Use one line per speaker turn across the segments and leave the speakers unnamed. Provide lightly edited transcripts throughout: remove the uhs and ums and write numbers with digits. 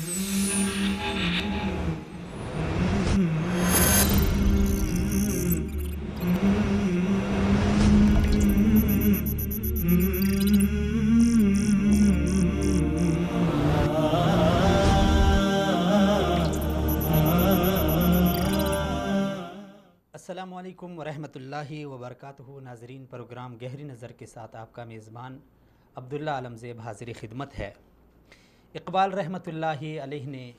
السلام علیکم ورحمۃ اللہ وبرکاتہ۔ ناظرین، پروگرام گہری نظر کے ساتھ آپ کا میزبان عبداللہ عالمزیب حاضر خدمت ہے۔ اقبال رحمۃ اللہ علیہ نے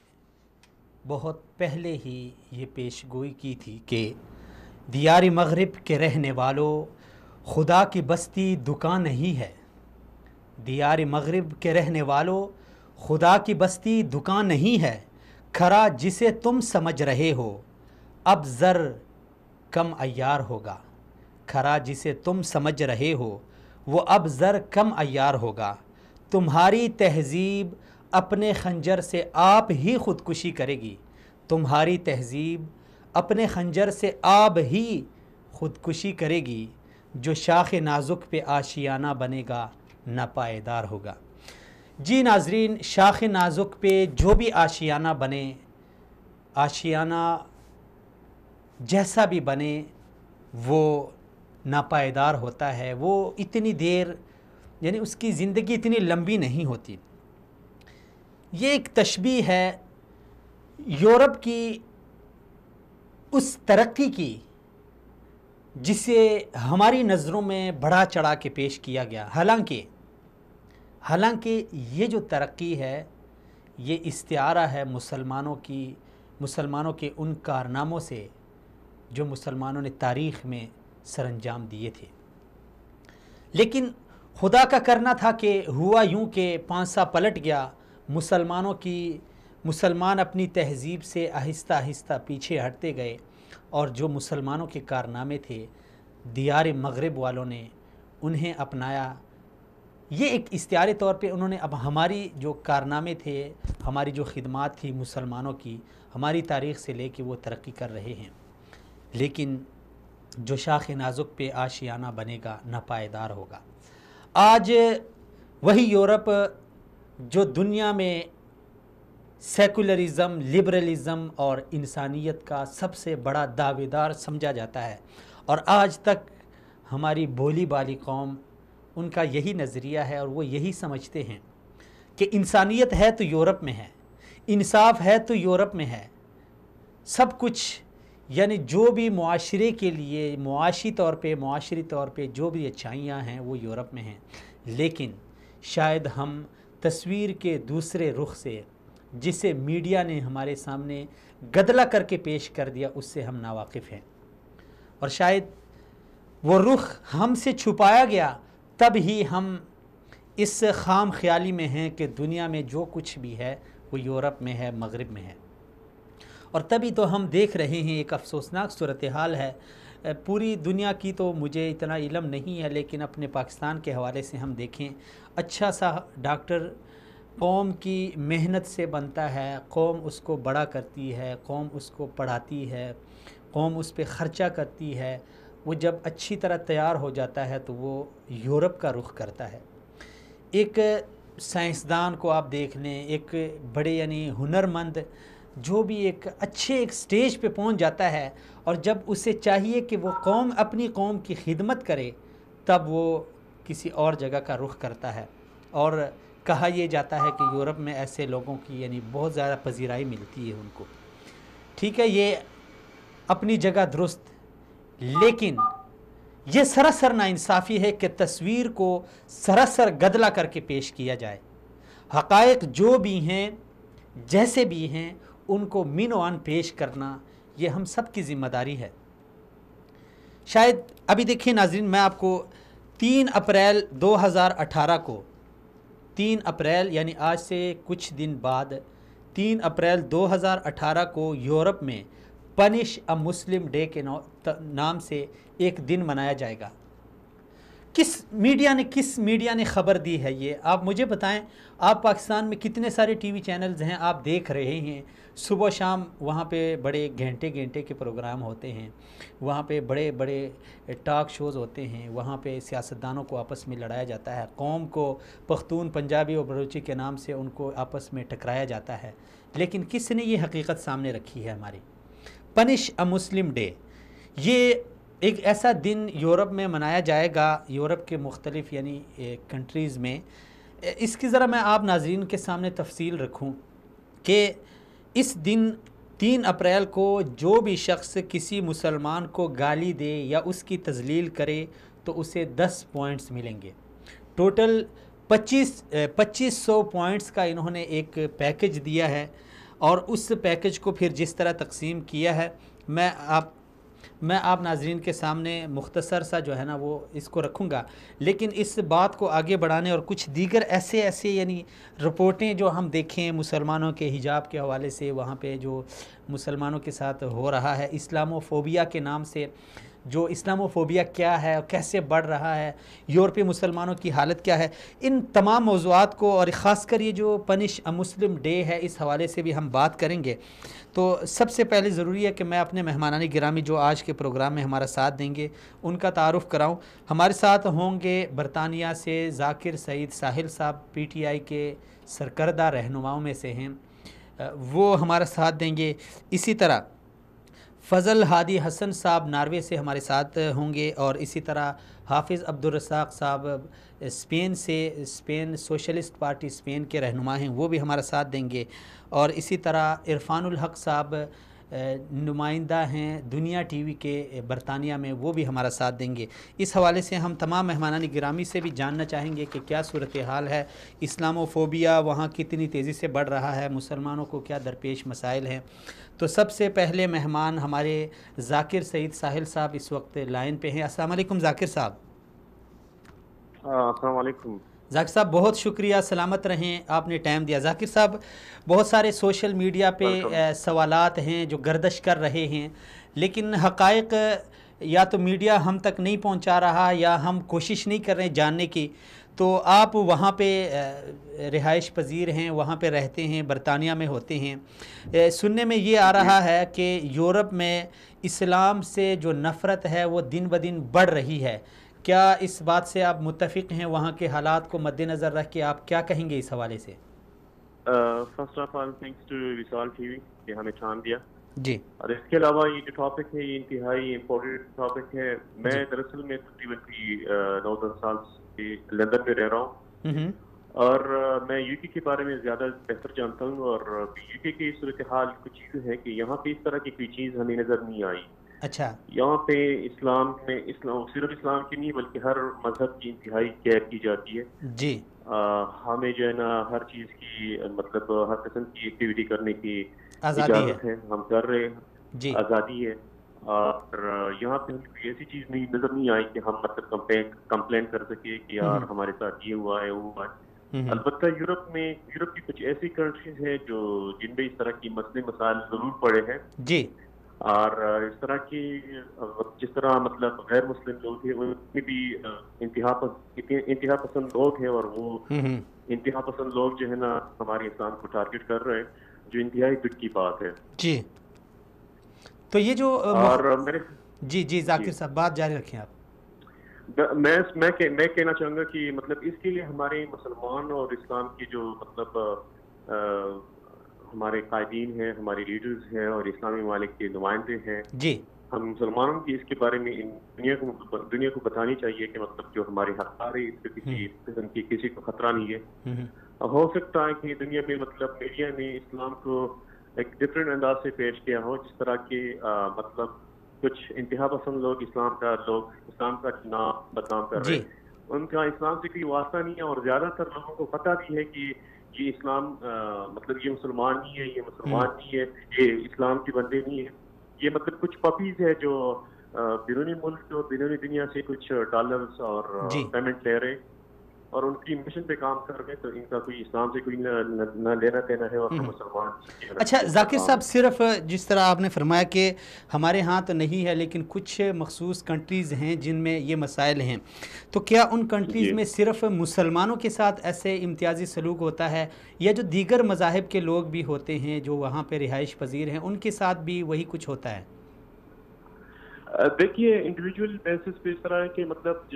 بہت پہلے ہی یہ پیش گوئی کی تھی کہ دیار مغرب کے رہنے والوں، خدا کی بستی دکان نہیں ہے۔ دیار مغرب کے رہنے والوں، خدا کی بستی دکان نہیں ہے۔ کھرا جسے تم سمجھ رہے ہو اب زر کم عیار ہوگا۔ کھرا جسے تم سمجھ رہے ہو وہ اب زر کم عیار ہوگا۔ تمہاری تہذیب اپنے خنجر سے آپ ہی خودکشی کرے گی۔ تمہاری تہذیب اپنے خنجر سے آپ ہی خودکشی کرے گی۔ جو شاخ نازک پہ آشیانہ بنے گا ناپائیدار ہوگا۔ جی ناظرین، شاخ نازک پہ جو بھی آشیانہ بنے، آشیانہ جیسا بھی بنے، وہ ناپائیدار ہوتا ہے۔ وہ اتنی دیر، یعنی اس کی زندگی اتنی لمبی نہیں ہوتی۔ یہ ایک تشبیہ ہے یورپ کی اس ترقی کی جسے ہماری نظروں میں بڑھا چڑھا کے پیش کیا گیا۔ حالانکہ یہ جو ترقی ہے یہ استعارہ ہے مسلمانوں کے ان کارناموں سے جو مسلمانوں نے تاریخ میں سر انجام دیے تھے۔ لیکن خدا کا کرنا تھا کہ ہوا یوں کہ پانسا پلٹ گیا۔ مسلمان اپنی تہذیب سے آہستہ آہستہ پیچھے ہٹتے گئے، اور جو مسلمانوں کے کارنامے تھے دیار مغرب والوں نے انہیں اپنایا۔ یہ ایک استعارے طور پہ انہوں نے اب ہماری جو کارنامے تھے، ہماری جو خدمات تھی مسلمانوں کی، ہماری تاریخ سے لے کے وہ ترقی کر رہے ہیں۔ لیکن جو شاخ نازک پہ آشیانہ بنے گا ناپائیدار ہوگا۔ آج وہی یورپ جو دنیا میں سیکولرزم، لبرلزم اور انسانیت کا سب سے بڑا دعویدار سمجھا جاتا ہے، اور آج تک ہماری بولی بالی قوم، ان کا یہی نظریہ ہے اور وہ یہی سمجھتے ہیں کہ انسانیت ہے تو یورپ میں ہے، انصاف ہے تو یورپ میں ہے، سب کچھ، یعنی جو بھی معاشرے کے لیے معاشی طور پہ جو بھی اچھائیاں ہیں وہ یورپ میں ہیں۔ لیکن شاید ہم تصویر کے دوسرے رخ سے، جسے میڈیا نے ہمارے سامنے گدلا کر کے پیش کر دیا، اس سے ہم ناواقف ہیں، اور شاید وہ رخ ہم سے چھپایا گیا، تب ہی ہم اس خام خیالی میں ہیں کہ دنیا میں جو کچھ بھی ہے وہ یورپ میں ہے، مغرب میں ہے۔ اور تبھی تو ہم دیکھ رہے ہیں، ایک افسوسناک صورتحال ہے پوری دنیا کی، تو مجھے اتنا علم نہیں ہے، لیکن اپنے پاکستان کے حوالے سے ہم دیکھیں، اچھا سا ڈاکٹر قوم کی محنت سے بنتا ہے، قوم اس کو بڑا کرتی ہے، قوم اس کو پڑھاتی ہے، قوم اس پہ خرچہ کرتی ہے، وہ جب اچھی طرح تیار ہو جاتا ہے تو وہ یورپ کا رخ کرتا ہے۔ ایک سائنسدان کو آپ دیکھ لیں، ایک بڑے یعنی ہنرمند جو بھی ایک سٹیج پہ پہنچ جاتا ہے، اور جب اسے چاہیے کہ وہ اپنی قوم کی خدمت کرے، تب وہ کسی اور جگہ کا رخ کرتا ہے، اور کہا یہ جاتا ہے کہ یورپ میں ایسے لوگوں کی یعنی بہت زیادہ پذیرائی ملتی ہے ان کو۔ ٹھیک ہے، یہ اپنی جگہ درست، لیکن یہ سراسر ناانصافی ہے کہ تصویر کو سراسر گدلا کر کے پیش کیا جائے۔ حقائق جو بھی ہیں، جیسے بھی ہیں، ان کو مین و عن پیش کرنا یہ ہم سب کی ذمہ داری ہے۔ شاید ابھی دیکھیں ناظرین، میں آپ کو 3 اپریل 2018 کو، 3 اپریل یعنی آج سے کچھ دن بعد 3 اپریل 2018 کو یورپ میں پنش اے مسلم ڈے کے نام سے ایک دن منایا جائے گا۔ کس میڈیا نے خبر دی ہے یہ آپ مجھے بتائیں. آپ پاکستان میں کتنے سارے ٹی وی چینلز ہیں آپ دیکھ رہے ہیں, صبح و شام وہاں پہ بڑے گھنٹے کے پروگرام ہوتے ہیں, وہاں پہ بڑے بڑے ٹاک شوز ہوتے ہیں, وہاں پہ سیاستدانوں کو آپس میں لڑایا جاتا ہے, قوم کو پختون, پنجابی اور بلوچی کے نام سے ان کو آپس میں ٹکرایا جاتا ہے. لیکن کس نے یہ حقیقت سامنے رکھی ہے ہماری؟ پنش اے مسلم ڈے, یہ ایک ایسا دن یورپ میں منایا جائے گا, یورپ کے مختلف یعنی کنٹریز میں. اس کی ذرا میں آپ ناظرین کے سامنے تفصیل رکھوں کہ اس دن 3 اپریل کو جو بھی شخص کسی مسلمان کو گالی دے یا اس کی تذلیل کرے تو اسے 10 پوائنٹس ملیں گے. ٹوٹل 2500 پوائنٹس کا انہوں نے ایک پیکج دیا ہے, اور اس پیکج کو پھر جس طرح تقسیم کیا ہے میں آپ ناظرین کے سامنے مختصر سا جو ہے نا وہ اس کو رکھوں گا. لیکن اس بات کو آگے بڑھانے اور کچھ دیگر ایسے یعنی رپورٹیں جو ہم دیکھیں مسلمانوں کے حجاب کے حوالے سے, وہاں پہ جو مسلمانوں کے ساتھ ہو رہا ہے اسلاموفوبیا کے نام سے, جو اسلاموفوبیا کیا ہے, کیسے بڑھ رہا ہے, یورپی مسلمانوں کی حالت کیا ہے, ان تمام موضوعات کو اور خاص کر یہ جو پنش اے مسلم ڈے ہے اس حوالے سے بھی ہم بات کریں گے. تو سب سے پہلے ضروری ہے کہ میں اپنے مہمانان گرامی جو آج کے پروگرام میں ہمارا ساتھ دیں گے ان کا تعارف کراؤں. ہمارے ساتھ ہوں گے برطانیہ سے ذاکر سعید ساحل صاحب, پی ٹی آئی کے سرکردہ رہنماؤں میں سے ہیں, وہ ہمارا ساتھ دیں گے. اسی طرح فضل ہادی حسن صاحب ناروے سے ہمارے ساتھ ہوں گے, اور اسی طرح حافظ عبدالرزاق صاحب اسپین سوشلسٹ پارٹی اسپین کے رہنما ہیں, وہ بھی ہمارا ساتھ دیں گے. اور اسی طرح عرفان الحق صاحب نمائندہ ہیں دنیا ٹی وی کے برطانیہ میں, وہ بھی ہمارا ساتھ دیں گے. اس حوالے سے ہم تمام مہمانان گرامی سے بھی جاننا چاہیں گے کہ کیا صورتحال ہے, اسلاموفوبیا وہاں کتنی تیزی سے بڑھ رہا ہے, مسلمانوں کو کیا درپیش مسائل ہیں. تو سب سے پہلے مہمان ہمارے ذاکر سعید ساحل صاحب اس وقت لائن پہ ہیں. السلام علیکم ذاکر صاحب.
السلام علیکم
ذاکر صاحب, بہت شکریہ, سلامت رہیں, آپ نے ٹائم دیا. ذاکر صاحب, بہت سارے سوشل میڈیا پہ سوالات ہیں جو گردش کر رہے ہیں, لیکن حقائق یا تو میڈیا ہم تک نہیں پہنچا رہا یا ہم کوشش نہیں کر رہے جاننے کی. تو آپ وہاں پہ رہائش پذیر ہیں, وہاں پہ رہتے ہیں, برطانیہ میں ہوتے ہیں. سننے میں یہ آ رہا ہے کہ یورپ میں اسلام سے جو نفرت ہے وہ دن بدن بڑھ رہی ہے. کیا اس بات سے آپ متفق ہیں؟ وہاں کے حالات کو مد نظر رکھ کے آپ کیا کہیں گے اس حوالے سے؟
First of all thanks to Wisal TV وی کہ ہمیں ٹائم دیا.
جی.
اور اس کے علاوہ یہ جو ٹاپک ہے یہ انتہائی امپورٹنٹ ٹاپک ہے. میں دراصل میں تقریباً 9-10 سال سے لندن میں رہ رہا ہوں, اور میں یو کے کے بارے میں زیادہ بہتر جانتا ہوں. اور یو کے کی صورتحال کچھ چیزیں ہیں کہ یہاں پہ اس طرح کی کوئی چیز ہمیں نظر نہیں آئی.
اچھا.
یہاں پہ اسلام صرف اسلام کی نہیں بلکہ ہر مذہب کی انتہائی کیئر کی جاتی ہے.
جی.
ہمیں جو ہے نا ہر چیز کی مطلب ہر قسم کی ایکٹیویٹی کرنے کی
اجازت
ہے, ہم کر رہے ہیں.
جی.
آزادی ہے. اور یہاں پہ ہمیں کوئی ایسی چیز نہیں نظر نہیں آئی کہ ہم مطلب کمپلین کر سکے کہ یار ہمارے ساتھ یہ ہوا ہے وہ ہوا ہے. البتہ یورپ کی کچھ ایسی کنٹریز ہیں جن میں اس طرح کی مسئلے مسائل ضرور پڑے ہیں.
جی.
اور اس طرح کی جس طرح مطلب غیر مسلم لوگ ہیں ان میں بھی انتہا پسند لوگ ہیں, اور وہ انتہا پسند لوگ جو ہے نا ہمارے اسلام کو ٹارگٹ کر رہے ہیں, جو انتہائی دکھ کی بات ہے.
جی. تو یہ جو
اور
جی ذاکر صاحب بات جاری رکھیں آپ.
میں کہنا چاہوں گا کہ مطلب اس کے لیے ہمارے مسلمان اور اسلام کی جو مطلب ہمارے قائدین ہیں, ہمارے لیڈرز ہیں اور اسلامی ممالک کے نمائندے ہیں,
جی,
ہم مسلمانوں کی اس کے بارے میں دنیا کو بتانی چاہیے کہ مطلب جو ہمارے حقدار ہے اس پہ کسی قسم کی کسی کو خطرہ نہیں ہے. ہو سکتا ہے کہ دنیا میں مطلب میڈیا نے اسلام کو ایک ڈفرینٹ انداز سے پیش کیا ہو, جس طرح کے مطلب کچھ انتہا پسند لوگ اسلام کا نام بدنام کر رہے ہیں. ان کا اسلام سے کوئی واسطہ نہیں ہے, اور زیادہ تر لوگوں کو پتہ بھی ہے کہ یہ اسلام مطلب یہ مسلمان نہیں ہے, یہ مسلمان نہیں ہے, یہ اسلام کے بندے نہیں ہے. یہ مطلب کچھ پپیز ہے جو بیرونی ملک اور بیرونی دنیا سے کچھ ڈالرز اور پیمنٹ لے رہے ہیں, اور ان کی مشن پہ کام کر رہے ہیں، تو ان کا کوئی اسلام سے کوئی نہ لینا دینا ہے، اور مسلمان
اچھا ذاکر صاحب، صرف جس طرح آپ نے فرمایا کہ ہمارے ہاں تو نہیں ہے لیکن کچھ مخصوص کنٹریز ہیں جن میں یہ مسائل ہیں، تو کیا ان کنٹریز میں صرف مسلمانوں کے ساتھ ایسے امتیازی سلوک ہوتا ہے، یا جو دیگر مذاہب کے لوگ بھی ہوتے ہیں جو وہاں پہ رہائش پذیر ہیں ان کے ساتھ بھی وہی کچھ ہوتا ہے؟
دیکھیے انڈیویجول بیسس پہ اس طرح ہے کہ مطلب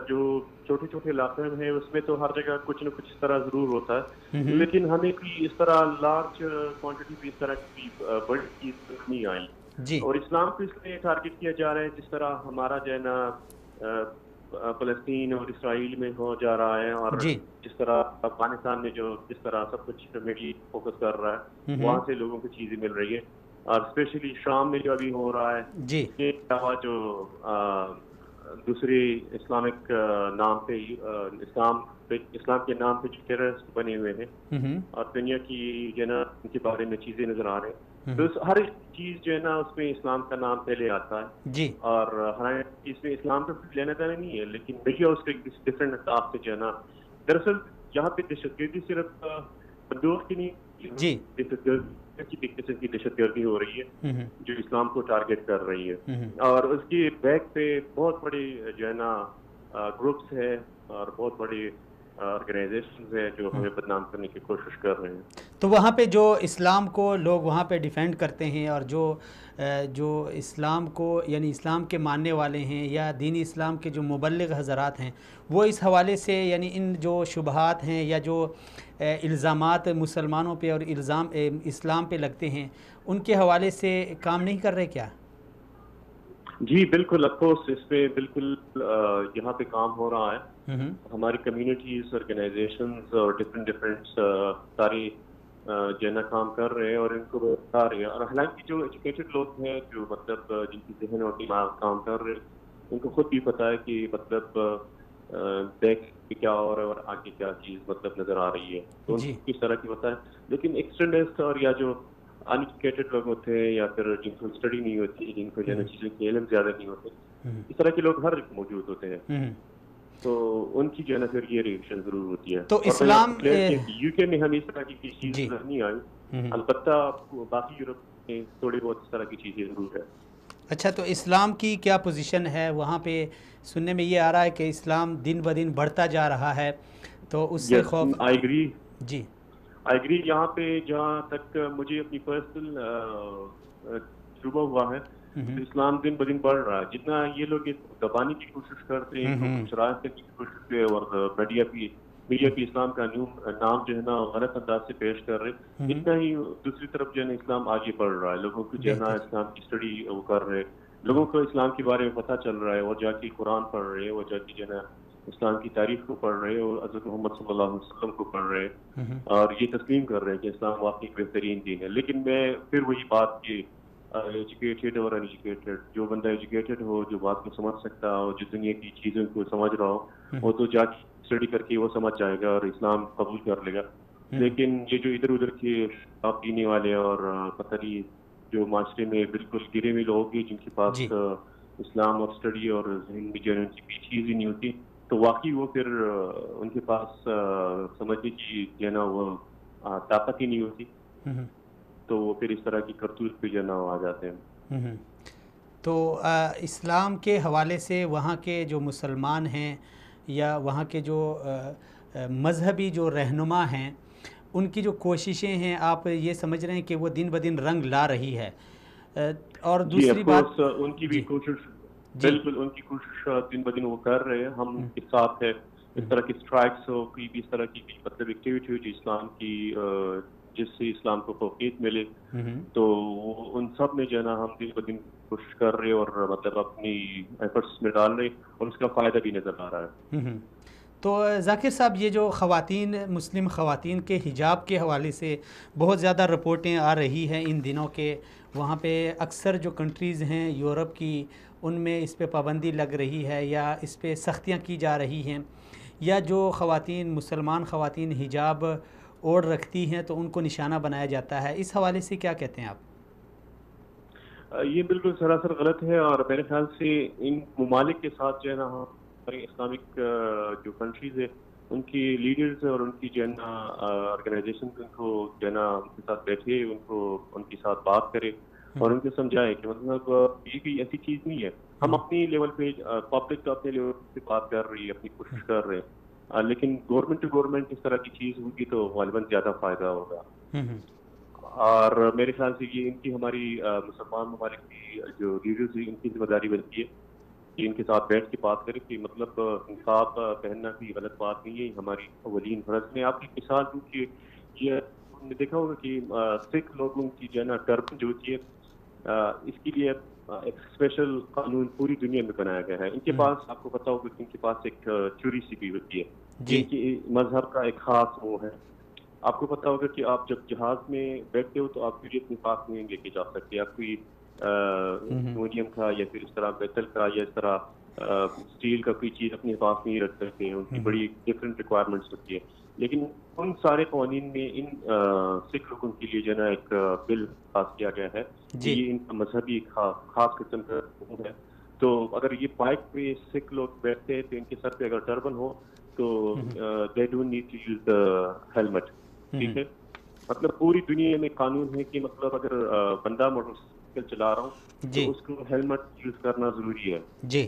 جو چھوٹے چھوٹے علاقے ہیں اس میں تو ہر جگہ کچھ نہ کچھ اس طرح ضرور ہوتا ہے، لیکن ہمیں کوئی اس طرح لارج کوانٹٹی پہ اس طرح کی بڑی چیز نہیں آئی،
جی
اور اسلام کو اس لیے ٹارگٹ کیا جا رہا ہے جس طرح ہمارا جو ہے نا فلسطین اور اسرائیل میں ہو جا رہا ہے، اور
جی
جس طرح افغانستان میں جو جس طرح سب کچھ میڈی فوکس کر رہا ہے، وہاں سے لوگوں کو چیزیں مل رہی ہے، اور اسپیشلی شام میں جو ابھی ہو رہا ہے،
جی
اس کے علاوہ جو دوسری اسلامک نام پہ اسلام کے نام پہ جو ٹیررسٹ بنے ہوئے ہیں، اور دنیا کی جو ہے نا ان کے بارے میں چیزیں نظر آ رہے ہیں، تو ہر ایک چیز جو ہے نا اس میں اسلام کا نام پہلے آتا ہے،
جی
اور حالانکہ اس میں اسلام کا کچھ لینا دینا نہیں ہے، لیکن میڈیا اس کے ڈفرینٹ انداز سے جو ہے نا، دراصل یہاں پہ دہشت گردی صرف بندوق کی نہیں،
جی
دہشت گردی کی قسم کی دہشت گردی ہو رہی ہے جو اسلام کو ٹارگٹ کر رہی ہے، اور اس کی بیک پہ بہت بڑی جو ہے نا گروپس ہے اور بہت بڑی آرگنائزیشنز ہیں جو ہمیں بدنام کرنے کی کوشش کر رہے ہیں۔
تو وہاں پہ جو اسلام کو لوگ وہاں پہ ڈیفینڈ کرتے ہیں، اور جو اسلام کو یعنی اسلام کے ماننے والے ہیں یا دینی اسلام کے جو مبلغ حضرات ہیں، وہ اس حوالے سے یعنی ان جو شبہات ہیں یا جو الزامات مسلمانوں پہ اور الزام اسلام پہ لگتے ہیں ان کے حوالے سے کام نہیں کر رہے کیا؟
جی بالکل، اف کورس اس پہ بالکل یہاں پہ کام ہو رہا ہے، ہماری کمیونٹیز، آرگنائزیشنز اور ڈفرینٹ ساری جو ہے نا کام کر رہے ہیں اور ان کو بتا رہے ہیں، اور حالانکہ جو ایجوکیٹڈ لوگ ہیں جو مطلب جن کی ذہن اور دماغ کام کر رہے ہیں، ان کو خود بھی پتا ہے کہ مطلب بیک کیا ہو رہا ہے اور آگے کیا چیز مطلب نظر آ رہی ہے، تو ان
جی
کو کس طرح کی پتا ہے، لیکن ایکسٹرنلسٹ اور یا جو انایجوکیٹڈ لوگ ہوتے ہیں یا پھر جن کو اسٹڈی نہیں ہوتی، جن کو جو ہے نا چیزوں کے علم زیادہ نہیں ہوتے، اس طرح کے لوگ ہر موجود ہوتے ہیں، تو ان کی جو ہے نا پھر یہ ریئیکشن ضرور ہوتی ہے،
تو
اور میں آپ کو
اسلام
کلیئر کیا کہ یو کے میں ہمیں اس طرح کی چیز
جی
نظر نہیں آئی، البتہ باقی یورپ میں تھوڑی بہت اس طرح کی چیزیں ضرور ہے۔
اچھا، تو اسلام کی کیا پوزیشن ہے وہاں پہ؟ سننے میں یہ آ رہا ہے کہ اسلام دن بدن بڑھتا جا رہا ہے، تو اس سے
یس
خوف؟
I agree,
G
I agree, یہاں پہ جہاں تک مجھے اپنی پرسنل تجربہ ہوا ہے، تو اسلام دن بدن بڑھ رہا ہے، جتنا یہ لوگ اس کو دبانے کی کوشش کرتے ہیں، ان کو شرائط کرنے کی کوشش کرتے ہیں، اور میڈیا بھی اسلام کا نام جو ہے نا غلط انداز سے پیش کر رہے، اتنا ہی دوسری طرف جو ہے نا اسلام آگے بڑھ رہا ہے، لوگوں کو جو ہے نا
بہتر
اسلام کی اسٹڈی وہ کر رہے، لوگوں کو اسلام کے بارے میں پتہ چل رہا ہے، اور جا کے قرآن پڑھ رہے، اور جا کے جو ہے نا اسلام کی تاریخ کو پڑھ رہے اور حضرت محمد صلی اللہ علیہ وسلم کو پڑھ رہے، اور یہ تسلیم کر رہے ہیں کہ اسلام واقعی بہترین دین ہے، لیکن میں پھر وہی بات کہ ایجوکیٹڈ اور ان ایجوکیٹڈ، جو بندہ ایجوکیٹڈ ہو، جو بات کو سمجھ سکتا ہو، جو دنیا کی چیزوں کو سمجھ رہا ہو، وہ تو جا کے اسٹڈی کر کے وہ سمجھ جائے گا اور اسلام قبول کر لے گا، لیکن یہ جو ادھر ادھر کے آپ پینے والے اور پتہ نہیں جو معاشرے میں بالکل گرے ہوئے لوگ ہیں جن کے پاس
جی
اسلام اور اسٹڈی اور ذہن میں جو ہے ان کی چیز ہی نہیں ہوتی، تو واقعی وہ پھر ان کے پاس سمجھنے کی جو ہے نا وہ طاقت ہی نہیں ہوتی، تو وہ پھر اس طرح کی کرتوت پہ جو ہے نا آ جاتے ہیں۔
تو اسلام کے حوالے سے وہاں کے جو مسلمان ہیں یا وہاں کے جو مذہبی جو رہنما ہیں ان کی جو کوششیں ہیں، آپ یہ سمجھ رہے ہیں کہ وہ دن بدن رنگ لا رہی ہے؟ اور
جی آف
دوسری بات،
کورس ان کی بھی
جی
کوشش،
جی
بالکل ان کی کوشش دن بدن وہ کر رہے ہیں، ہم کے ساتھ ہے، اس طرح کی اسٹرائکس ہو، کوئی بھی اس طرح کی مطلب ایکٹیویٹی ہو جو اسلام کی جس سے اسلام کو فوقیت ملے، تو ان سب میں جو ہے نا ہم دن بدن کوشش کر رہے اور مطلب اپنی ایفرٹس میں ڈال رہے، اور اس کا فائدہ بھی نظر آ رہا ہے۔
تو ذاکر صاحب، یہ جو خواتین، مسلم خواتین کے حجاب کے حوالے سے بہت زیادہ رپورٹیں آ رہی ہیں ان دنوں کے، وہاں پہ اکثر جو کنٹریز ہیں یورپ کی ان میں اس پہ پابندی لگ رہی ہے یا اس پہ سختیاں کی جا رہی ہیں، یا جو خواتین، مسلمان خواتین حجاب اوڑھ رکھتی ہیں تو ان کو نشانہ بنایا جاتا ہے، اس حوالے سے کیا کہتے ہیں آپ؟
یہ بالکل سراسر غلط ہے، اور میرے خیال سے ان ممالک کے ساتھ جو ہے نا ہماری اسلامک جو کنٹریز ہے ان کی لیڈرز اور ان کی جو ہے نا آرگنائزیشن ان کو جو ہے نا ان کے ساتھ بیٹھے، ان کو ان کے ساتھ بات کرے اور ان کو سمجھائے کہ مطلب یہ کوئی ایسی چیز نہیں ہے. ہم اپنی لیول پہ پبلک کا اپنے لیول پہ بات کر رہی ہے، اپنی کوشش کر رہے ہیں، لیکن گورنمنٹ ٹو گورنمنٹ اس طرح کی چیز ہوگی تو غالباً زیادہ فائدہ ہوگا. اور میرے خیال سے یہ ان کی ہماری مسلمان ممالک کی جو لیڈرز ہیں ان کی ذمہ داری بنتی ہے کہ ان کے ساتھ بیٹھ کے بات کریں کہ مطلب نقاب پہننا کوئی غلط بات نہیں ہے، ہماری اولین فرض. میں آپ کی مثال دوں کہ یہ ہم نے دیکھا ہوگا کہ سکھ لوگوں کی جو ہے نا ٹربن جو ہوتی ہے اس کے لیے ایک اسپیشل قانون پوری دنیا میں بنایا گیا ہے. ان کے پاس آپ کو پتا ہوگا کہ ان کے پاس ایک چوری سی بھی ہوتی ہے،
جی
ان کی مذہب کا ایک خاص وہ ہے. آپ کو پتا ہوگا کہ آپ جب جہاز میں بیٹھتے ہو تو آپ کے لیے اپنے پاس نہیں لے کے جا سکتے. آپ کوئی ایلومینیم کا یا پھر اس طرح میٹل کا یا اس طرح اسٹیل کا کوئی چیز اپنے پاس نہیں رکھ سکتے. ان کی بڑی ڈفرینٹ ریکوائرمنٹس ہوتی ہے. لیکن ان سارے قوانین میں ان سکھ لوگوں کے لیے جو ہے نا ایک بل پاس کیا گیا ہے کہ یہ ان کا مذہبی خاص قسم کا ہے. تو اگر یہ بائک پہ سکھ لوگ بیٹھتے ہیں تو ان کے سر پہ اگر ٹربن ہو تو they don't need to use the helmet. ٹھیک ہے، مطلب پوری دنیا میں قانون ہے کہ مطلب اگر بندہ موٹر سائیکل چلا رہا ہوں تو اس کو ہیلمٹ یوز کرنا ضروری ہے.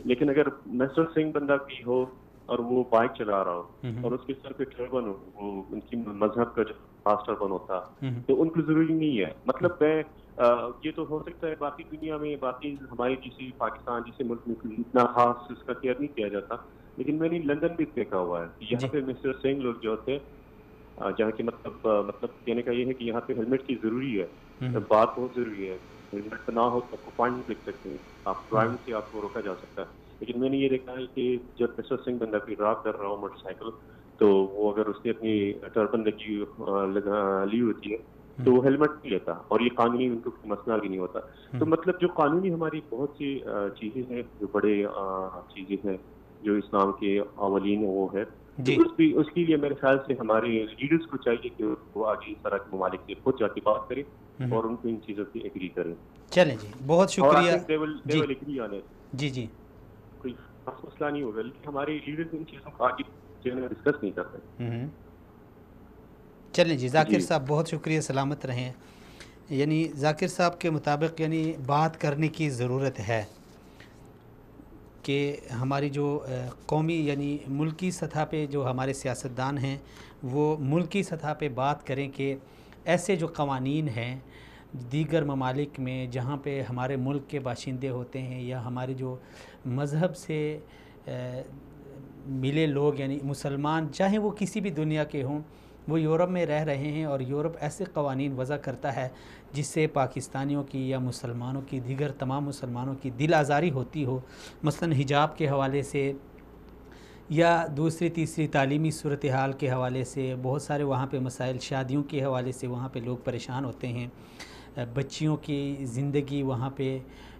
لیکن اگر مسٹر سنگھ بندہ کی ہو اور وہ بائک چلا رہا ہو اور اس کے سر پہ ٹربن ہو، وہ ان کی مذہب کا جو خاص ٹربن ہوتا تو ان کو ضروری نہیں ہے. مطلب میں یہ تو ہو سکتا ہے باقی دنیا میں، باقی ہمارے جیسے پاکستان جیسے ملک میں اتنا خاص اس کا کیئر نہیں کیا جاتا، لیکن میں نے لندن بھی دیکھا ہوا ہے کہ یہاں پہ مسٹر سنگھ لوگ جو ہوتے ہیں جہاں کی مطلب کہنے کا یہ ہے کہ یہاں پہ ہیلمٹ کی ضروری ہے، بات بہت ضروری ہے. ہیلمٹ نہ ہو تو آپ کو فائن لکھ سکتے ہیں، آپ ڈرائیونگ سے آپ کو روکا جا سکتا ہے. لیکن میں نے یہ دیکھا ہے کہ جب مسٹر سنگھ بندہ کوئی ڈرائیو کر رہا ہو موٹر سائیکل تو وہ اگر اس نے اپنی ٹربن لی ہوتی ہے تو وہ ہیلمٹ نہیں لیتا، اور یہ قانونی ان کو مسئلہ بھی نہیں ہوتا. تو مطلب جو قانونی ہماری بہت سی چیزیں ہیں، جو بڑے چیزیں ہیں جو اسلام کے اولین وہ ہے، تو اس کے لیے میرے خیال سے ہمارے لیڈرز کو چاہیے کہ وہ آگے اس طرح کے ممالک سے خود جا کے بات کریں اور ان کو ان چیزوں کی ایگری کریں.
چلیں جی، بہت شکریہ. جی جی
کوئی خاص مسئلہ نہیں ہوگا، لیکن ہمارے لیڈرز ان چیزوں کو آگے ڈسکس نہیں کرتے.
چلیں جی ذاکر صاحب بہت شکریہ، سلامت رہیں. یعنی ذاکر صاحب کے مطابق یعنی بات کرنے کی ضرورت ہے کہ ہماری جو قومی یعنی ملکی سطح پہ جو ہمارے سیاستدان ہیں وہ ملکی سطح پہ بات کریں کہ ایسے جو قوانین ہیں دیگر ممالک میں جہاں پہ ہمارے ملک کے باشندے ہوتے ہیں یا ہمارے جو مذہب سے ملے لوگ یعنی مسلمان، چاہے وہ کسی بھی دنیا کے ہوں، وہ یورپ میں رہ رہے ہیں اور یورپ ایسے قوانین وضع کرتا ہے جس سے پاکستانیوں کی یا مسلمانوں کی، دیگر تمام مسلمانوں کی دل آزاری ہوتی ہو. مثلا حجاب کے حوالے سے یا دوسری تیسری تعلیمی صورتحال کے حوالے سے بہت سارے وہاں پہ مسائل، شادیوں کے حوالے سے وہاں پہ لوگ پریشان ہوتے ہیں. بچیوں کی زندگی وہاں پہ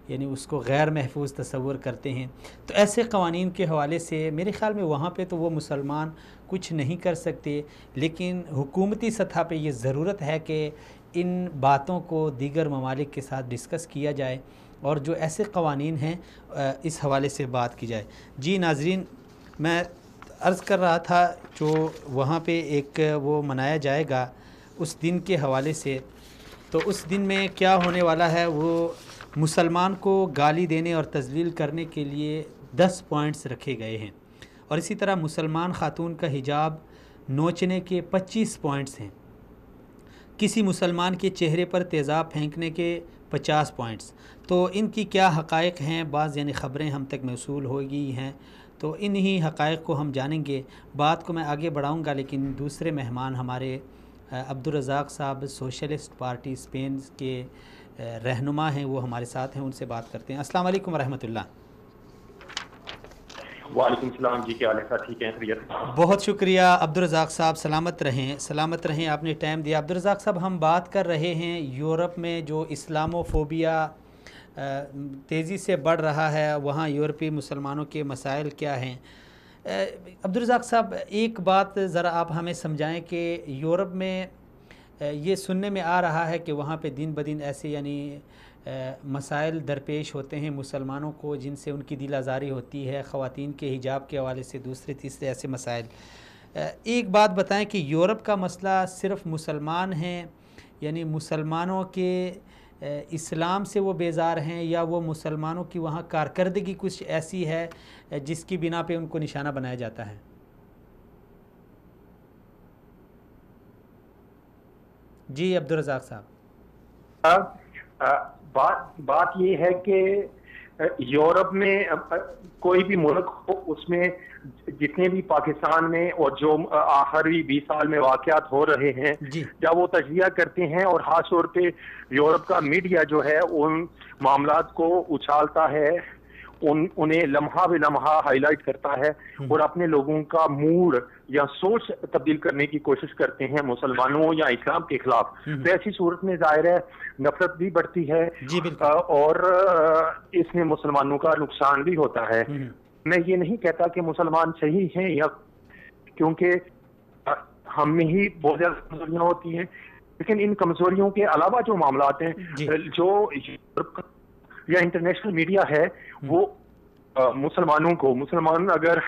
یعنی اس کو غیر محفوظ تصور کرتے ہیں. تو ایسے قوانین کے حوالے سے میرے خیال میں وہاں پہ تو وہ مسلمان کچھ نہیں کر سکتے، لیکن حکومتی سطح پہ یہ ضرورت ہے کہ ان باتوں کو دیگر ممالک کے ساتھ ڈسکس کیا جائے اور جو ایسے قوانین ہیں اس حوالے سے بات کی جائے. جی ناظرین، میں عرض کر رہا تھا جو وہاں پہ ایک وہ منایا جائے گا اس دن کے حوالے سے، تو اس دن میں کیا ہونے والا ہے، وہ مسلمان کو گالی دینے اور تذلیل کرنے کے لیے 10 پوائنٹس رکھے گئے ہیں، اور اسی طرح مسلمان خاتون کا حجاب نوچنے کے 25 پوائنٹس ہیں. کسی مسلمان کے چہرے پر تیزاب پھینکنے کے 50 پوائنٹس. تو ان کی کیا حقائق ہیں، بعض یعنی خبریں ہم تک موصول ہو گئی ہیں، تو انہی حقائق کو ہم جانیں گے. بات کو میں آگے بڑھاؤں گا، لیکن دوسرے مہمان ہمارے عبدالرزاق صاحب سوشلسٹ پارٹی اسپین کے رہنما ہیں، وہ ہمارے ساتھ ہیں، ان سے بات کرتے ہیں. السلام علیکم ورحمۃ اللہ.
وعلیکم السلام جی، کیا حال ہے؟ ٹھیک ہیں؟ خیریت؟
بہت شکریہ عبدالرزاق صاحب، سلامت رہیں، سلامت رہیں، آپ نے ٹائم دیا. عبدالرزاق صاحب، ہم بات کر رہے ہیں یورپ میں جو اسلامو فوبیا تیزی سے بڑھ رہا ہے، وہاں یورپی مسلمانوں کے مسائل کیا ہیں. عبدالرزاق صاحب، ایک بات ذرا آپ ہمیں سمجھائیں کہ یورپ میں یہ سننے میں آ رہا ہے کہ وہاں پہ دن بدن ایسے یعنی مسائل درپیش ہوتے ہیں مسلمانوں کو جن سے ان کی دل آزاری ہوتی ہے، خواتین کے حجاب کے حوالے سے، دوسرے تیسرے ایسے مسائل. ایک بات بتائیں کہ یورپ کا مسئلہ صرف مسلمان ہیں، یعنی مسلمانوں کے اسلام سے وہ بیزار ہیں، یا وہ مسلمانوں کی وہاں کارکردگی کچھ ایسی ہے جس کی بنا پہ ان کو نشانہ بنایا جاتا ہے؟ جی عبدالرزاق صاحب،
بات یہ ہے کہ یورپ میں کوئی بھی ملک ہو، اس میں جتنے بھی پاکستان میں اور جو آخری 20 سال میں واقعات ہو رہے ہیں، جب وہ تجزیہ کرتے ہیں اور خاص طور پہ یورپ کا میڈیا جو ہے ان معاملات کو اچھالتا ہے، انہیں لمحہ بے لمحہ ہائی لائٹ کرتا ہے اور اپنے لوگوں کا موڈ یا سوچ تبدیل کرنے کی کوشش کرتے ہیں مسلمانوں یا اسلام کے خلاف، تو ایسی صورت میں ظاہر ہے نفرت بھی بڑھتی ہے اور اس میں مسلمانوں کا نقصان بھی ہوتا ہے۔ میں یہ نہیں کہتا کہ مسلمان صحیح ہیں، یا کیونکہ ہم میں ہی بہت زیادہ کمزوریاں ہوتی ہیں، لیکن ان کمزوریوں کے علاوہ جو معاملات ہیں جو یا انٹرنیشنل میڈیا ہے وہ مسلمان اگر